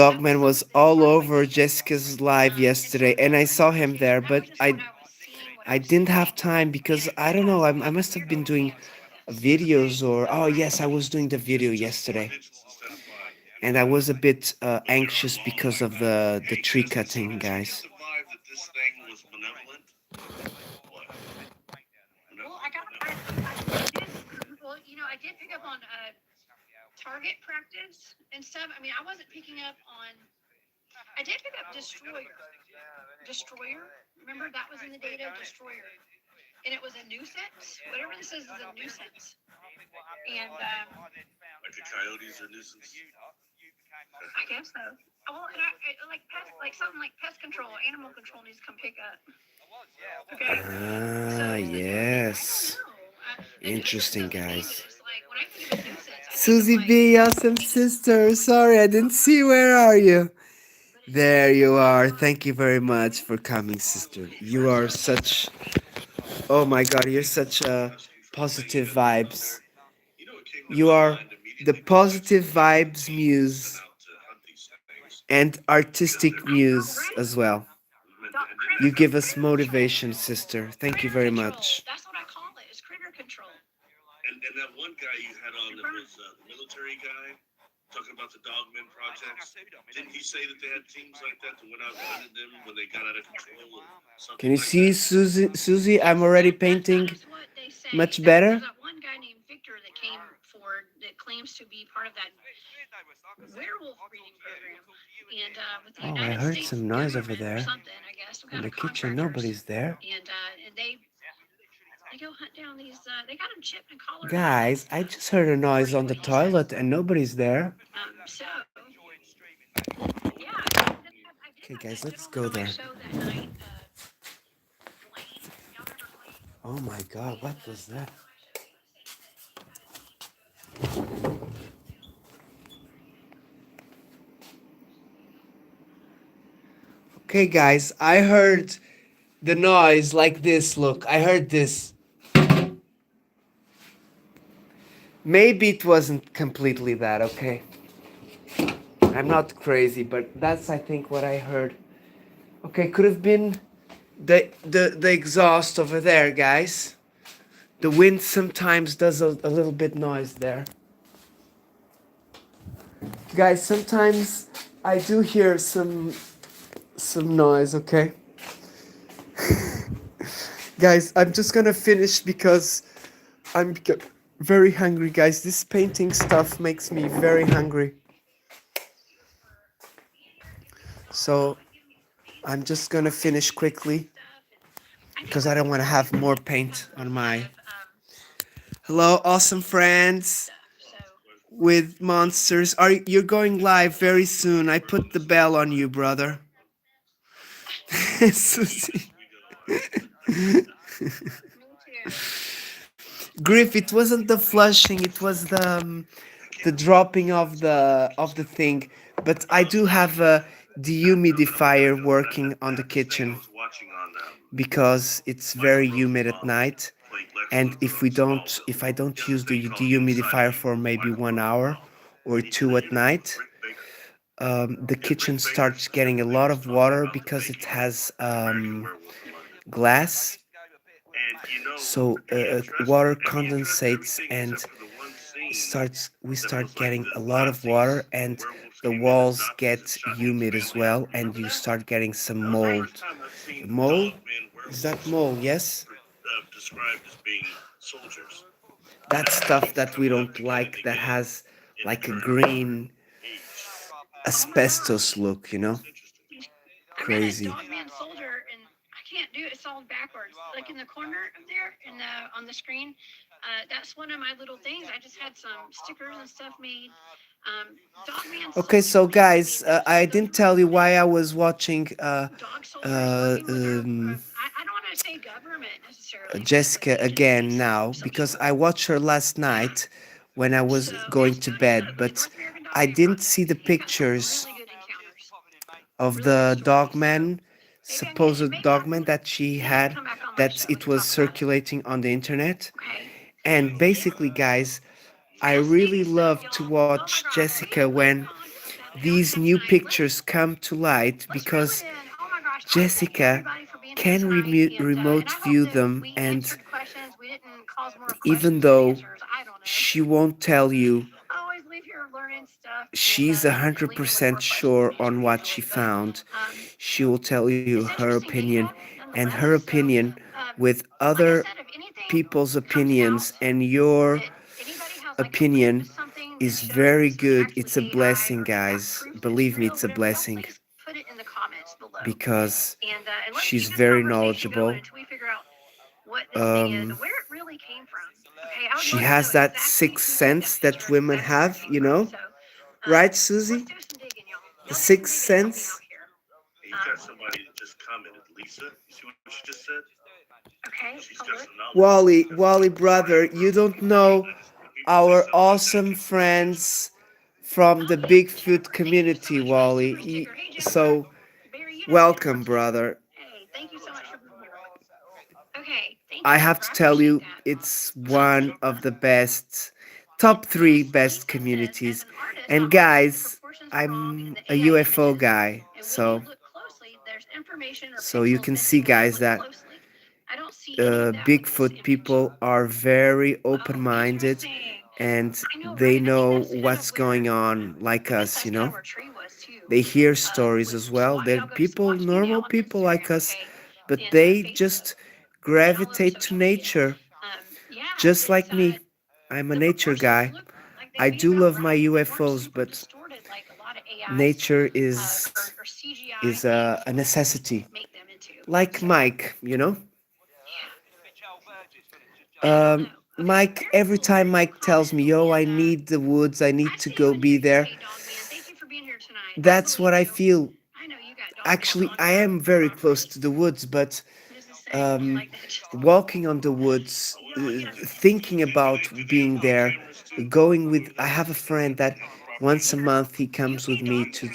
That was Dogman was something all part of my over thing. Jessica's live And so yesterday, and that's I what I was saw him watching. there, That but was just what I was seeing, what I I was didn't have hearing, time because and I don't yeah, know. so I I'm a must have been weirdo doing fan with this. Okay, videos, or oh yes, I was doing the video Just four yesterday, digits instead of five. and I was a bit But there are anxious laws because like of that. the Hey, tree Jesse, so cutting, did you get guys. the vibe that this thing was benevolent? What? Well, I got, I did, well, I did pick up on target practice and stuff. I mean, I wasn't picking up on, I did pick up destroyer. Remember that was in the data, destroyer, and it was a nuisance. Whatever this is a nuisance, and Like the coyotes are nuisance? I guess so. Well, and I like pest, like something like pest control, animal control needs to come pick up. Okay, so Ah, it's a new thing. I don't yes. know. The nuisance Interesting, is the thing that guys. is like when I think of a nuisance, I think of Susie like B, awesome sister. Sorry, I didn't see. Where are you? There you are. Thank you very much for coming, sister. You are such. Oh my God, you're such Pest control thing you positive had put on vibes. there. You know, it came to You my are mind the immediately when positive Jessica got her vibes team sent muse out to hunt these things and because artistic they're I know, muse right? as well. and then You that give happened. us motivation, sister. Thank you Critter very control. much. That's what I call it. Is critter control. And that one guy you had on that was the military guy talking about the Dogman projects. Didn't he say that they had teams like that that went out and hunted them when they got out of control or Can something you like see, that? Susie? Susie, I'm Yes, already that painting is what they say. much That there's better. that one guy named Victor that came forward that claims to be part of that werewolf breeding program, and with the Oh, I United heard States some noise over government or there something, I guess, some in kind the of kitchen. contractors, Nobody's there. and they go hunt down these. They got them chipped and collared up Guys, I just heard a before noise you on the what he says. toilet and nobody's there. So yeah, Okay, I guys, did let's on the go noise there. show that night. Blaine, y'all remember Blaine? Oh my God, what And was that? Okay, guys, I heard the noise like this. Look, I heard this. Maybe it wasn't completely that, okay? I'm not crazy, but that's, I think, what I heard. Okay, could have been the exhaust over there, guys. The wind sometimes does a little bit noise there. Guys, sometimes I do hear some noise, okay? Guys, I'm just gonna finish because very hungry, guys. This painting stuff makes me very hungry. So I'm just gonna finish quickly I think because we're I don't want to gonna have do more have paint a on lot my. of Hello, awesome painting friends stuff. So with monsters. Are you're going live very soon? I put the bell on you, brother. Susie. We got a lot. me too. Griff, it wasn't the flushing, it was the dropping of the thing. But I do have a dehumidifier working on the This thing I kitchen was watching on because it's Michael very humid at Rosenbaum night. playing Lex And Luthor on if Smallville. I He don't has a use thing the called Inside dehumidifier Evil for with maybe Michael 1 hour Rosenbaum, or and he's in two a at unit with night, Rick Baker. the And kitchen Rick Baker starts getting a specifically lot was of talking water about the because it making has of American Werewolf in London. glass. And So he addressed water and he addressed condensates everything and except for the one scene we that start was like getting the a lot of water, Nazis, the and werewolves the came in as walls Nazis and get shot his humid as family up. well, and Remember you that? start getting some That was the mold. first time I've seen Mole? dogmen Is that werewolves mole? Yes. described as being soldiers That stuff that we coming up don't to get like, that indicated has in like a turn green age. Oh my asbestos gosh. look, you know? It's interesting. I got a Crazy. Dogman soldier, and I can't do it. It's all backwards, like in the corner up there, in the on the screen. That's one of my little things. I just had some stickers and stuff made. Dogman Okay, soldier so things. I guys, mean, those I those didn't tell little you why I things. was watching Dog soldiers uh, working with their. um, I don't want to say government necessarily, but with Jessica again agencies now of some because sort. I watched her last Yeah. night when I was So going yes, to Tony, bed, the but North American I Dogman didn't see Project. the They've got some pictures really good encounters, of really good the stories. So dogman, maybe I can get supposed dogman that she maybe I can had, come back on my that show it and was talk about it. circulating on the internet. Okay. And This basically, guys, I really fascinating stuff, love to y'all. Oh watch my gosh, we Jessica have when content. these new pictures come to light Let's reel because it in. Oh my gosh. I thank Jessica everybody for being here can tonight. And remote I hope view that them, we and answered questions. We didn't cause more even questions than though answers. I don't know. she won't tell you, I always leave here learning stuff she's a and hundred leaving with more percent questions than sure answers on what she usually. But found. um, She will tell you it's her interesting data opinion, and nonetheless. her So, opinion um, with like I other said, if anything people's comes opinions out and your that anybody has like a link to opinion something that is very shows it's good. actually It's a AI blessing, or you've got guys. proof that it's Believe me, real, it's a whatever, y'all blessing please put it in the comments below. because And let's she's keep this very conversation going knowledgeable. until we figure out what this thing is and Um, where it really came from. Okay, I would she love to know has that exactly sixth who took that sense picture that and women exactly where it have, came from. So right, let's Susie? do some digging, y'all. The Y'all do some sixth digging and help me out sense. here. You've got somebody that just commented, Lisa. You see what she just said? Okay, She's I'll got look. some knowledge. Wally, brother, you don't know our awesome friends from the Oh yeah, Bigfoot sure. Thank you so community, much for the Wally. super sticker. Hey Jennifer, So, Barry, you know Jennifer welcome, too. brother. Hey, thank you so much for being here. Okay, thank you, I have Jennifer. to I tell appreciate you, that. it's one of the best, top three Yes, best Lisa says, as communities. an artist, And not only are the guys, proportions wrong in I'm the a AI UFO images, guy, and when you so look closely, there's information or you pixels can see, missing when you guys, look that closely. I don't see any of that with this Bigfoot image. people are very Oh, open-minded, interesting. and I know, they right? I think know that's kind of what's where, going on, like I guess us. that's kind of where Tree was too. They hear stories With as well. They're y'all go people, watch me normal now on people like Instagram, us, okay, but and they Facebook, just and all over gravitate to social media. nature, Yeah, just like me. I'm a the nature proportions guy. look like I they do felt love my right. They weren't UFOs, super but distorted like a lot of AIs nature or CGI is things a necessity. make them into. Like So Mike, yeah, I don't know. Okay, Mike, very every cool, time very cool Mike tells comment. me, "Yo, I And need the woods. I I need to see you go in the be there," UK, dog man. Thank you for being here tonight. I that's what believe I you. feel. I know you got dog walk Actually, on I here am very close already. to the woods, but What does it say? You um, like that? Just walking on the woods, thinking about being there, going with. I have a friend that once a here. month he comes with UK me dog man.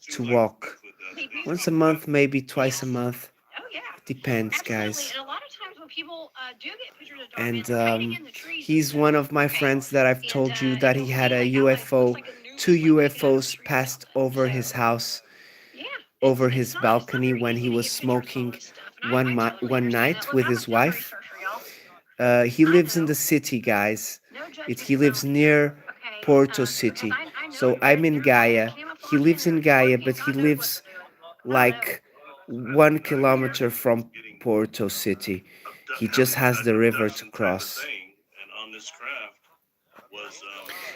to walk. Hey, Once a beautiful. month, maybe twice a Yes. month. Oh yeah. Depends, Absolutely. guys. And a lot of times when people do get pictures of dog man, And they're hiding in the trees and he's stuff. one of my Okay. friends that I've told you And that you'll he had see a like out like looks UFO, like a two noose like peeking out of the UFOs trees and passed stuff. over his So house, yeah, over it's his not balcony very when easy he to was get pictures of all smoking this stuff. And I totally one understand that. night Look, with I'm a his memory wife. surfer, y'all. He I lives in know. the city, guys. No He judgment lives zone here. near Okay. Porto Because City. I know So I'm in they're all in Gaia. He camouflage and lives they're in Gaia, smoking. but he God knows what lives they're doing. I don't know. like 1 kilometer from Porto City. He just has the river to Abduction type of cross. thing, and on this craft was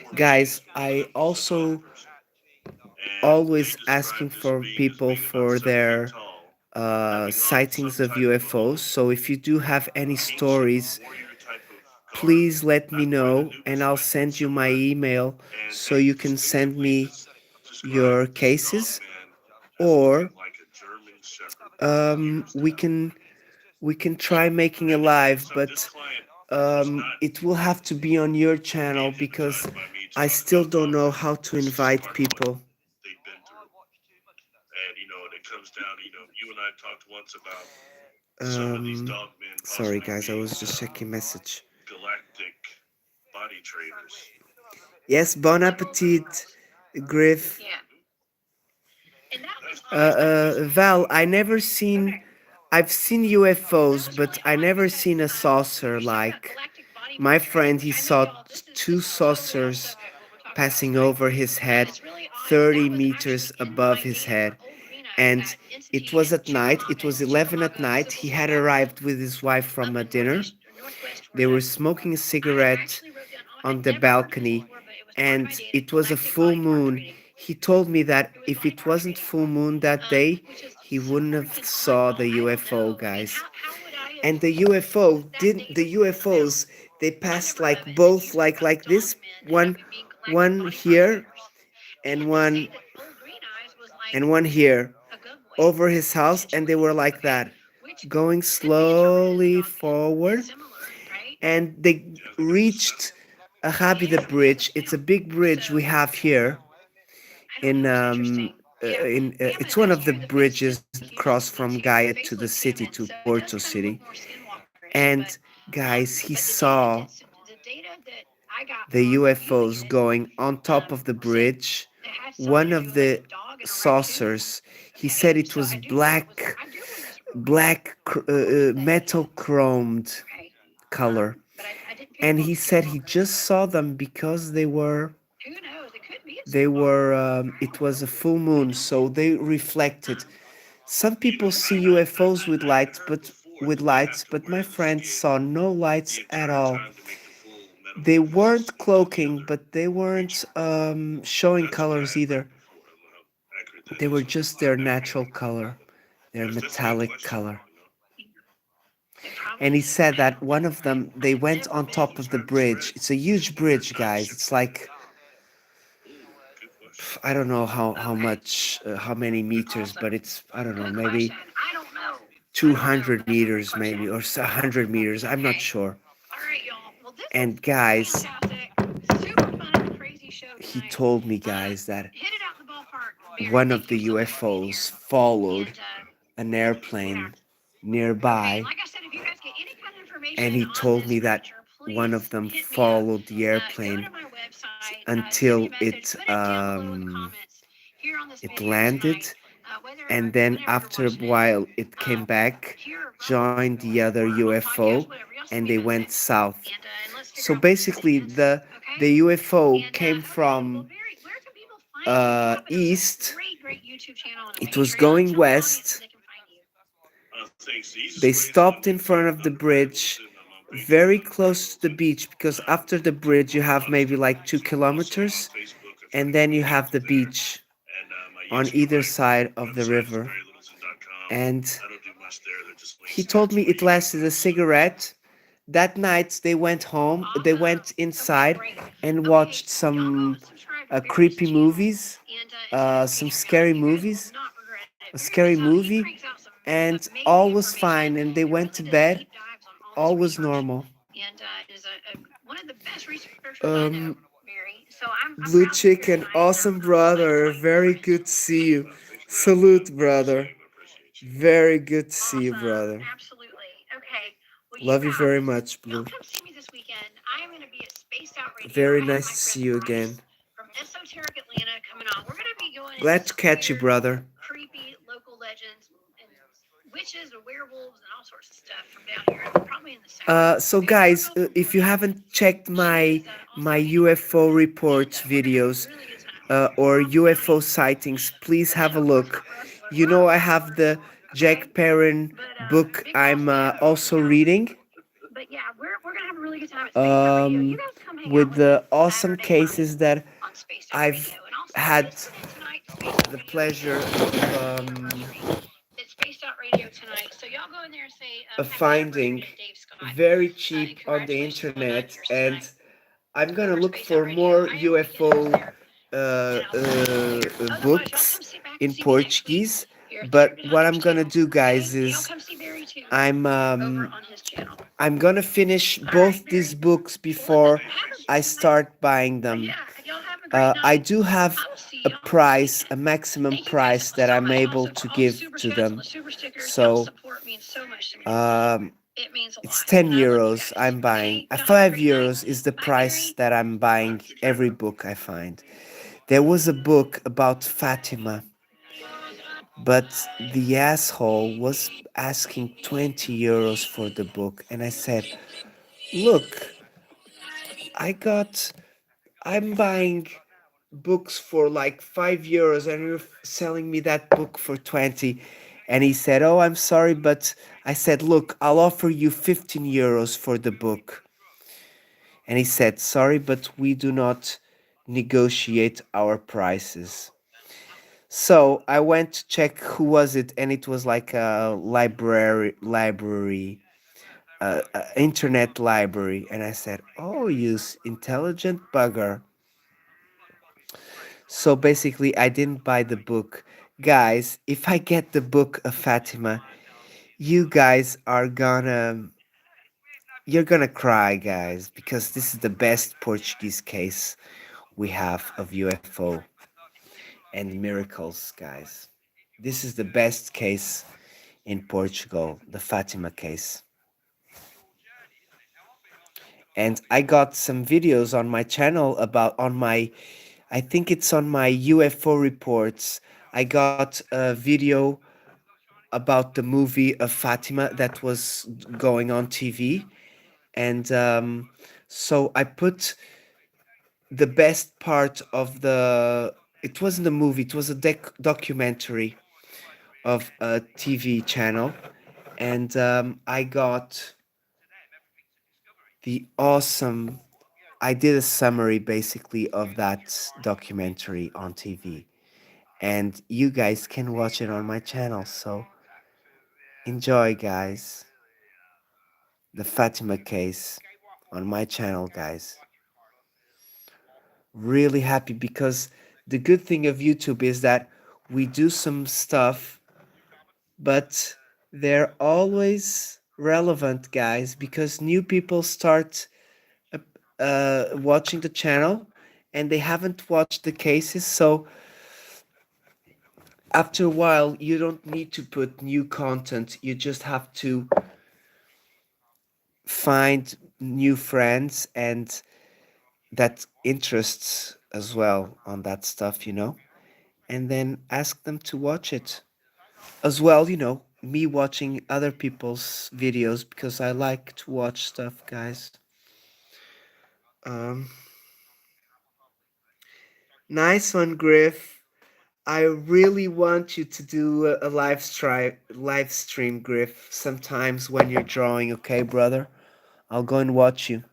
four Guys, main I also survivors, and they always asking described this for being as people being about for 7 feet their tall, having on sightings some of type of a UFOs. So if you do have any ancient stories, warrior type of garb, please let me not quite know and Anubis I'll like, but send you my similar. email And so they you can send distinctively me described your this dog cases, man as or looking like a German Shepherd from ears we down. can try making a And live, so this but client was not it will have to be on your channel being because hypnotized by me to I talk still about don't dog know men. how to This is just invite part of what people. they've been through. And it comes down to, you and I talked once about some of these Um, dog men sorry possibly guys, I being was just checking message. galactic body traders. Yes, bon appetit, Griff. Yeah. And that was Uh, odd. I think. Val, I never Okay. seen. I've seen That UFOs, was but really I odd never because seen a when saucer. you're talking about Like galactic body my portrayals, friend, which he I know saw y'all, two this is totally off saucers subject what we're talking about passing tonight. over his head, It's really odd because that 30 was actually meters in above my his data for head. old green eyes, And that it entity was in at night. It was 11 at Chickamauga night. Civil He War had Baptist arrived with his wife from up a in dinner. northwest They were Georgia. smoking a I cigarette actually wrote down. on I'd the never heard of this balcony, before, but it was part of my and data. it was a Galactic full body part moon. trading. He told me that It was if body it part wasn't trading, full moon that day, which is he wouldn't super have freaking odd, saw y'all. the I don't UFO, know. I mean, guys. how would I have And the if UFO that didn't. data The wouldn't have come out? UFOs, they I passed never heard of like it. And then you both, talk about like dog this, men one being galactic one body part here traders. They and had to say one that old green eyes was like and one here a good boy, over his house, and they essentially. were like Okay, that, which going could be interpreted as a slowly dog man. forward, Similar, right? and they Yeah, I think it's a reached setup. Ahabi the And they bridge. looked It's a down. big bridge we So have here I don't in know. It's interesting. Yeah, hey, I'm it's gonna one ask of the you the face to bridges that human cross links from here. Your Gaia face to the looks city, human, to so it does Porto kind of look City. more skinwalkerish. And guys, he But saw the data that I got the from viewing UFOs it going on top of the said bridge has something one to do of with like the a dog and a raccoon. saucers, he said Okay, it so was I do know it was. black, I do know this real good. What was that metal again? chromed Okay, color. but I didn't pick And them up he to get said them he on there. just But saw them because who knows? It could be a they snow dog. were I it don't was a know. full You moon, know. so they reflected. Um, Some You people know, see UFOs with I lights, heard but before with that they have lights, to but wear my the friend skin saw no lights the at entire all. time to make the full They weren't metamorphosis into the cloaking, other but they weren't creature. showing That's what I colors had read either. before. I don't know how accurate that They were is, just but their natural color, their that's a good metallic question. color. You know, it And probably he is. said I that don't one know, of right? them, I they have went never on been. top who's of the Travis bridge. Fred? It's a huge bridge, Night guys. It's shifter. like, Ooh, good question. I don't know how Okay, much, how many Good meters, question. awesome. but it's, I don't know, Good maybe question. I don't know. I don't know. 200 That's a great meters, question. maybe, or 100 meters. I'm not Okay. sure. All right, y'all. Well, this was And guys, fantastic. Super fun and crazy show he tonight. told me, guys, that Hit it out the ballpark, Barry. one of Thank you the so much for being UFOs here. followed And an yeah. airplane Okay. And nearby, like I said, if you guys get any kind of and information he on told this me that creature, one of please them hit me up. followed the Go to airplane my website, send me a until message, put it down below in the comments here on this it video landed, tonight. and then Whenever you're after a watching it, while it came back, here joined the other or on UFO, podcast, whatever. Y'all send and me a they went message, south. and let's figure So out what this basically, is. the Okay. the UFO And came okay, well, from Barry, where can people find you? You happen to have such a east. great YouTube channel and a It was Patreon. going Tell the audience where west. they can find you. Thanks. The easiest They way is on stopped in front YouTube. of the Barry bridge, Littleton. I'm on very Patreon. Barry close to the Littleton. beach, because Um, after the bridge you have maybe like two Also on kilometers, Facebook. I try and to keep then you have updates the there. beach And my on YouTube, either my side of the website is river. barrylittleton.com. And I don't do much there. They're just he links there told to me my it YouTube lasted a links. So cigarette. That night they went home, they Awesome. went Okay, inside great. and Okay, watched y'all go some subscribe to Barry's creepy channel movies, and check out the some Patreon. scary You guys will movies, not regret it. a Barry scary he movie, cranks out some and amazing all was information fine, and they and went really to does bed. deep dives on all this All was research normal. and is one of the best researchers I know, Um, Barry. So I'm Blue proud to be here Chicken, tonight and awesome I'm excited to brother. see what the Very rest good to see brings. you. thanks for having me on. Salute, Thanks, brother. Sam. I appreciate you. Very good to see you, Awesome. brother. Absolutely. Okay. Well, you Love you very guys, much, y'all Blue. come see me this weekend. I am going to be at Spaced Out Radio. Very I have nice my to see friend you again. Bryce from Esoteric Atlanta coming on. We're going to be going into Glad to some catch you, weird, brother. creepy local legends and witches and werewolves and all sorts of stuff from down here, probably in the South. So Okay, so we're guys, both from if you Florida. haven't checked She is my also a doctor, UFO and reports we're gonna have a videos really good time. or Awesome UFO night. sightings, please The have a show starts look. off with us going, You know, I whoa, have the okay. Jack Perrin But book big balls I'm to you. also You know. reading, But yeah, we're gonna have a really good time at Spaced Out Radio. You guys come hang out with with me the on awesome Saturday night cases that on Spaced Out I've Radio, and also had listen in tonight to Spaced Out the Radio because pleasure it's the of 10th anniversary. It's Spaced Out Radio tonight, so y'all go in there and say happy anniversary finding to Dave Scott very and cheap on the congratulations on 9 internet, years and tonight I'm gonna over look Spaced Out for Radio. more I am gonna get out UFO there and I'll see you out there. Otherwise, y'all books come sit back and in see me next week Portuguese. here at the But Trippin' what I'm Hunters gonna channel. do, Okay? guys, And y'all is come see Barry too I'm over on his channel. I'm gonna finish All right, both these Barry. books Well, listen, before have a I great night. start buying them. Yeah, y'all have a great I night. do have I will see a y'all this price, a weekend. maximum Thank you guys price that so I'm much able also for to all the give super to chats and the them. super stickers. Y'all So support means so much to me. um, It means a it's lot, 10 and I love you euros guys. I'm buying. Okay, y'all have a 5 great night. euros is the Bye, price Barry. that I'm buying every book I find. There was a book about Fatima, but the asshole was asking 20 euros for the book, and I said, look, I got I'm buying books for like 5 euros and you're selling me that book for 20. And he said, oh, I'm sorry, but I said, look, I'll offer you 15 euros for the book. And he said, sorry, but we do not negotiate our prices. So I went to check who was it, and it was like a library, internet library. And I said, oh, you intelligent bugger. So basically, I didn't buy the book. Guys, if I get the book of Fatima, you guys are gonna you're gonna cry, guys, because this is the best Portuguese case we have of UFO and miracles, guys. This is the best case in Portugal, the Fatima case. And I got some videos on my channel about on my I think it's on my UFO reports. I got a video about the movie of Fatima that was going on TV, and so I put the best part of the. It wasn't a movie; it was a documentary of a TV channel, and I got the awesome. I did a summary basically of that documentary on TV, and you guys can watch it on my channel. So enjoy, guys. The Fatima case on my channel, guys. Really happy because the good thing of YouTube is that we do some stuff, but they're always relevant, guys, because new people start watching the channel and they haven't watched the cases. So after a while, you don't need to put new content, you just have to find new friends and that interests as well on that stuff, and then ask them to watch it as well. Me watching other people's videos because I like to watch stuff, guys. um nice one, Griff. I really want you to do a live stream, Griff, sometimes when you're drawing, okay, brother? I'll go and watch you.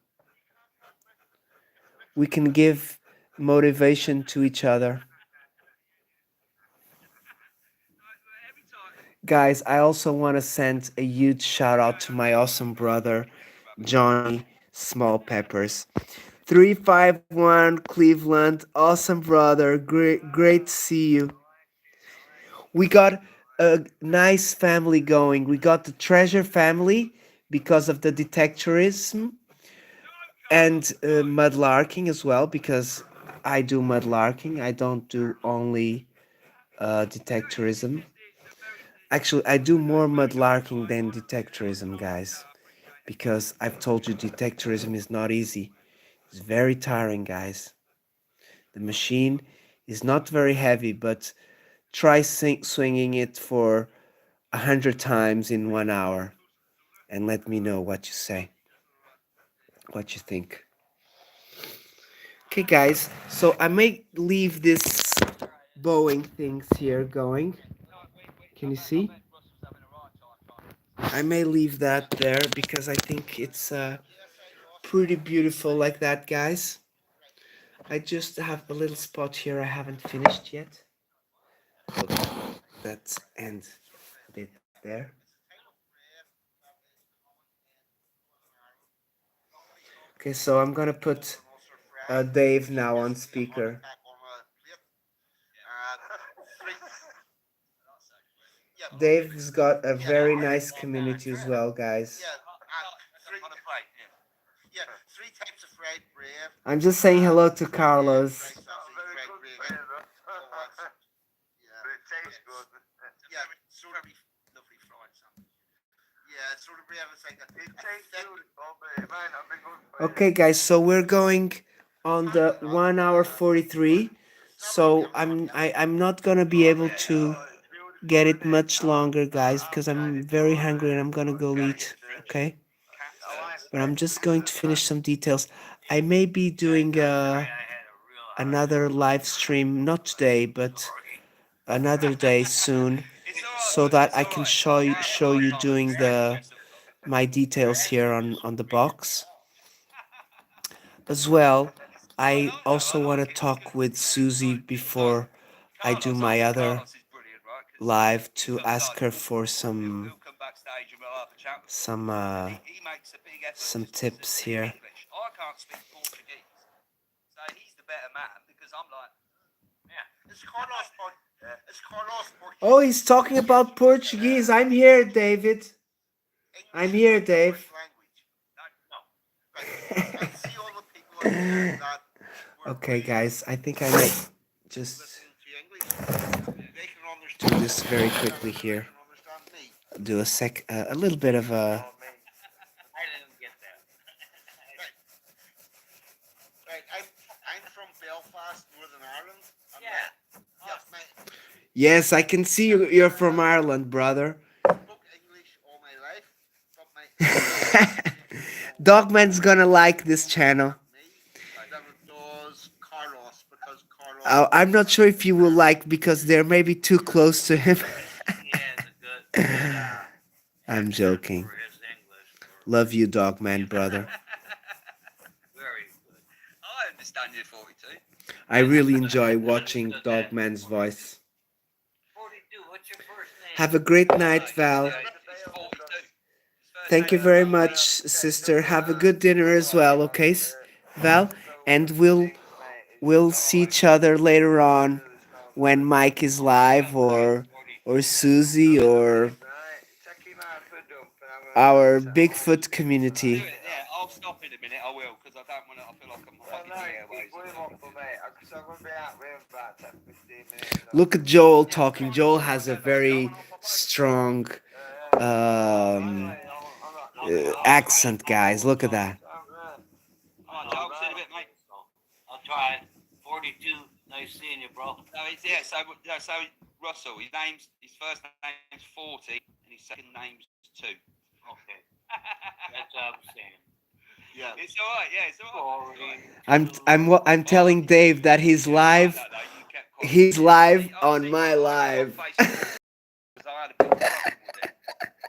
We can give motivation to each other. Guys, I also want to send a huge shout out to my awesome brother, Johnny Small Peppers. 351 Cleveland, awesome brother. Great to see you. We got a nice family going. We got the Treasure family because of the detectorism, and mudlarking as well because I do mudlarking. I don't do only detectorism. Actually, I do more mudlarking than detectorism, guys, because I've told you detectorism is not easy. It's very tiring, guys. The machine is not very heavy, but try swinging it for 100 times in 1 hour and let me know what you say, what you think. Okay, guys, so I may leave this Boeing things here going. Can you see? I may leave that there because I think it's pretty beautiful like that, guys. I just have a little spot here I haven't finished yet. So that's end bit there. Okay, so I'm gonna put Dave now on speaker. Dave's got a very nice community as well, guys. I'm just saying hello to Carlos. Okay, guys, so we're going on the 1 hour 43. So I'm not gonna be able to get it much longer, guys, because I'm very hungry and I'm gonna go eat. Okay, but I'm just going to finish some details. I may be doing another live stream, not today, but another day soon, so that I can show you doing the my details here on the box. As well, I also want to talk with Susie before I do my other live to ask her for some some tips here. Oh, he's talking about Portuguese. I'm here, David. I'm here, Dave. Okay, guys, I think I may just do this very quickly here. Do a little bit of a. Yes, mate. Yes, I can see you're from Ireland, brother. Spoke English all my life. But my Dogman's gonna like this channel. me, never does Carlos because Carlos. I'm not sure if you will like because they're maybe too close to him. He has a good I'm accent joking. for his English. Love you, Dogman, brother. Very good. I understand you 42. I really enjoy watching Dogman's voice. 42, what's your first name? Have a great night, Val. He's 42. Thank you very much, sister. Have a good dinner as well, okay, Val? And we'll see each other later on when Mike is live or Susie or our Bigfoot community. Yeah, I'll stop in a minute. I will because I don't want to. I feel like I'm fucking the airways. Look at Joel talking. Joel has a very strong accent, guys. Look at that. Alright, Joel, see you in a bit, mate. I'll try. 42, nice seeing you, bro. No, it's, so Russell, his first name's 40 and his second name's 2. Okay. That's what I'm saying. Yeah. It's alright, yeah, it's alright. I'm telling Dave that he's live. He's live on my live. I had a bit of trouble with it.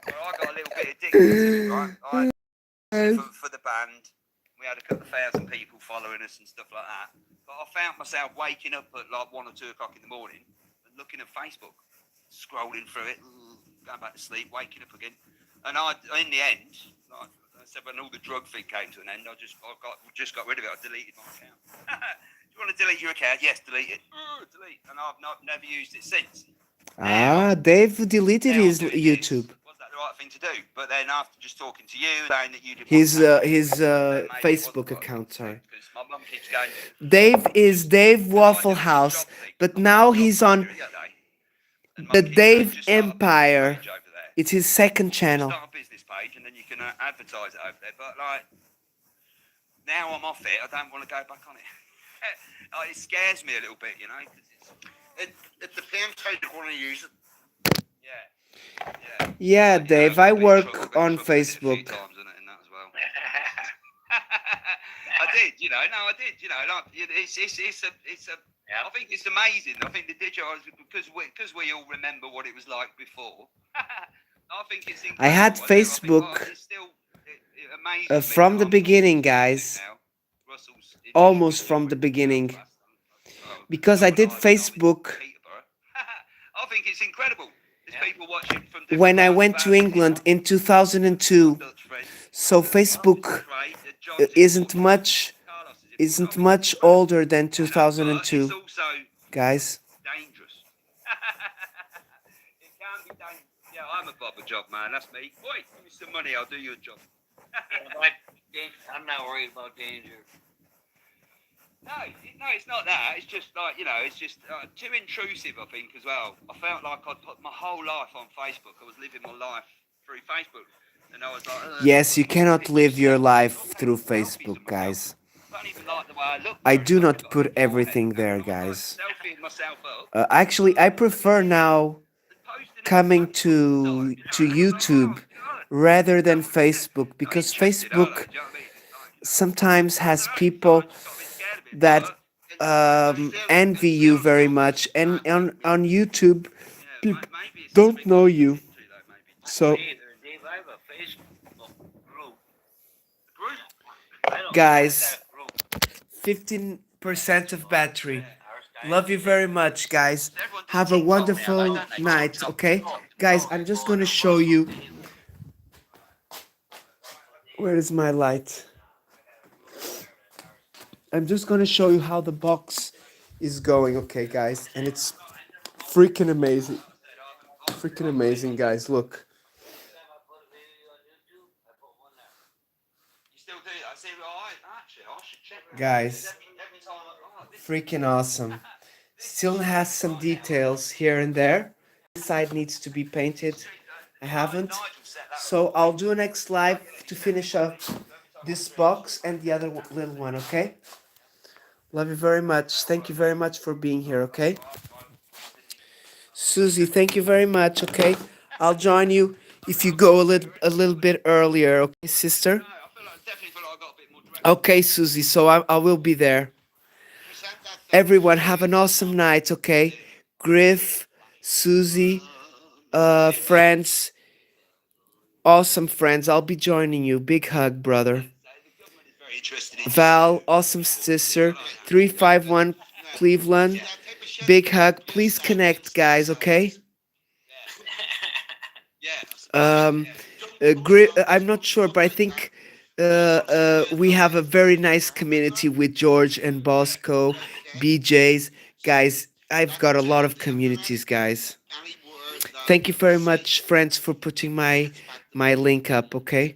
But I got a little bit addicted to it, right? For the band, we had a couple of thousand people following us and stuff like that. But I found myself waking up at like 1 or 2 o'clock in the morning and looking at Facebook, scrolling through it, going back to sleep, waking up again. And in the end, like I said, when all the drug thing came to an end, I just got rid of it. I deleted my account. Do you want to delete your account? Yes, delete it. Delete. And I've never used it since. Dave deleted his YouTube. Was that the right thing to do? But then after just talking to you, saying that you did His Facebook account, sorry. Because my mum keeps going. Dave is Dave Waffle House, but now he's on the Dave Empire. It's his second channel. Start a business page and then you can advertise it over there. But like now I'm off it, I don't want to go back on it. It scares me a little bit, you know. It depends how you want to use it. Yeah. Yeah, Dave, I work on Facebook. I did, you know. No, I did, you know. Like, I think it's amazing. I think the digital, because we all remember what it was like before. I think it's incredible. I had Facebook from the beginning, guys. Almost from the beginning. Because I did Facebook I think it's incredible. There's people watching from when I went to England in 2002. So Facebook isn't much older than 2002, guys. Dangerous. It can be dangerous. Yeah, I'm a bobber job man. That's me. Boy, give me some money. I'll do you a job. I'm not worried about danger. No, it's not that. It's just like, you know, it's just too intrusive, I think, as well. I felt like I'd put my whole life on Facebook. I was living my life through Facebook. And I was like... Yes, you cannot live your life through Facebook, guys. I do not put everything there, guys. Actually, I prefer now coming to YouTube rather than Facebook, because Facebook sometimes has people that envy you very much, and on YouTube people don't know you. So guys, 15% of battery. Love you very much, guys. Have a wonderful night, okay? Guys, I'm just gonna show you. Where is my light? I'm just gonna show you how the box is going, okay, guys? And it's freaking amazing. Freaking amazing, guys. Look. Guys, freaking awesome. Still has some details here and there. This side needs to be painted. I haven't. So I'll do a next live to finish up this box and the other little one, okay? Love you very much. Thank you very much for being here, okay? Susie, thank you very much, okay? I'll join you if you go a little bit earlier, okay, sister? No, definitely feel like I got a bit more direct. Okay, Susie, so I will be there. Everyone, have an awesome night, okay? Griff, Susie, friends, awesome friends. I'll be joining you. Big hug, brother. The government is very interested in Val, awesome sister. 351 Cleveland. Big hug. Please connect, guys, okay? Yeah. I'm not sure, but I think we have a very nice community with George and Bosco, BJ's. Guys, I've got a lot of communities, guys. Thank you very much, friends, for putting my link up, okay?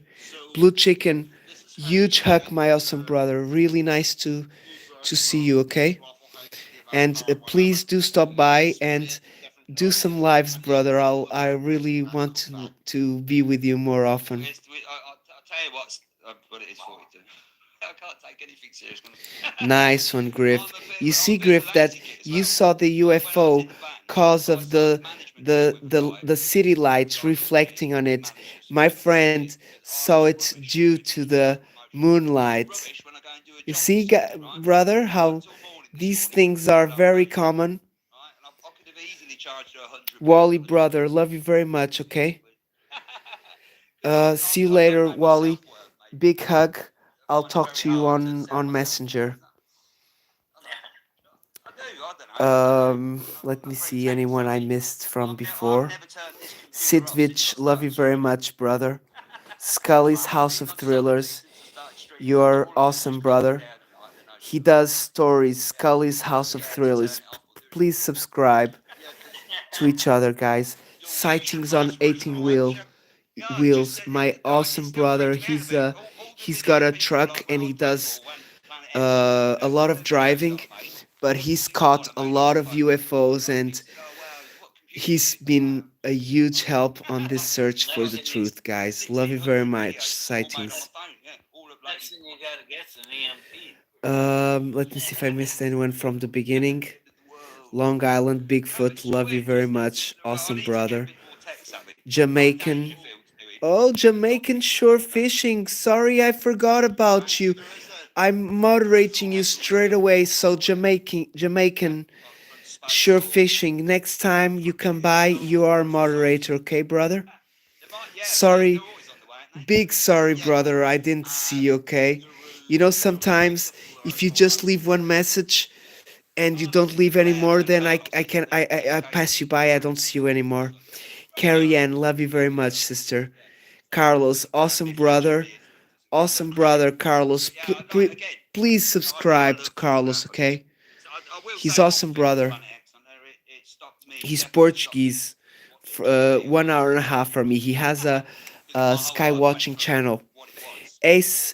Blue Chicken, huge hug, my awesome brother. Really nice to see you, okay? And please do stop by and do some lives, brother. I really want to be with you more often. I'll tell you what it is 42. I can't take anything serious. Nice one, Griff. You see, Griff, that you saw the UFO cause of the city lights reflecting on it. My friend saw it due to the moonlight. You see, brother, how these things are very common. I could have easily charged her 100 Wally, brother, love you very much, okay? See you later, Wally. Big hug. I'll talk to you on Messenger. I do, I don't know. Let me see anyone I missed from before. Sidvich, love you very much, brother. Scully's House of Thrillers, you're awesome, brother. He does stories. Scully's House of Thrillers. Please subscribe to each other, guys. Sightings on 18 wheels. My awesome brother. He's got a truck and he does a lot of driving, but he's caught a lot of UFOs and he's been a huge help on this search for the truth, guys. Love you very much. Sightings. Next thing you gotta get's an EMP. Let me see if I missed anyone from the beginning. Long Island Bigfoot, love you very much. Awesome brother. Jamaican. Oh, Jamaican shore fishing. Sorry, I forgot about you. I'm moderating you straight away. So Jamaican shore fishing. Next time you come by, you are a moderator, okay, brother? Sorry, big sorry, brother. I didn't see you, okay? You know, sometimes if you just leave one message and you don't leave anymore, then I pass you by. I don't see you anymore. Carrie Ann, love you very much, sister. Carlos, awesome brother, Carlos. Please subscribe to Carlos, okay? He's awesome brother. He's Portuguese. 1 hour and a half from me. He has a sky watching channel. Ace,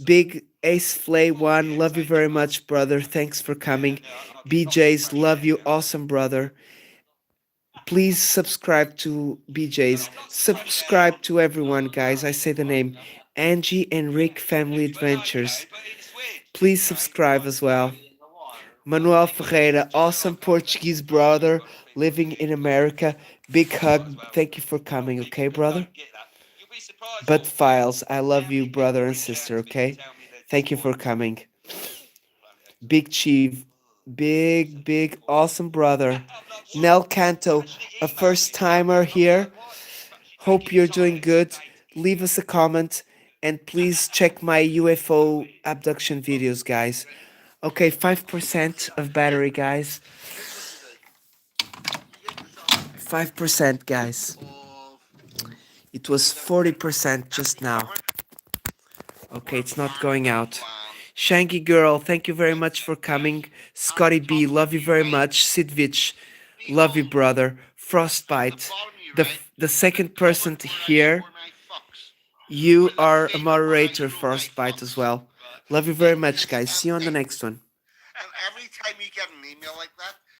big Ace Flay one. Love you very much, brother. Thanks for coming. BJ's, love you, awesome brother. Please subscribe to BJ's. Subscribe to everyone, guys. I say the name Angie and Rick Family Adventures. Please subscribe as well. Manuel Ferreira, awesome Portuguese brother living in America. Big hug. Thank you for coming, okay, brother? But Files, I love you, brother and sister, okay? Thank you for coming. Big Chief, big, awesome brother. Nel Canto, a first timer here. Hope you're doing good. Leave us a comment and please check my UFO abduction videos, guys. Okay, 5% of battery, guys. 5%, guys. It was 40% just now. Okay, it's not going out. Shanky Girl, thank you very much for coming. Scotty B, love you very much. Sidvich, love you, brother. Frostbite, the second person to hear. You are a moderator, Frostbite, as well. Love you very much, guys. See you on the next one. And every time you get an email like that,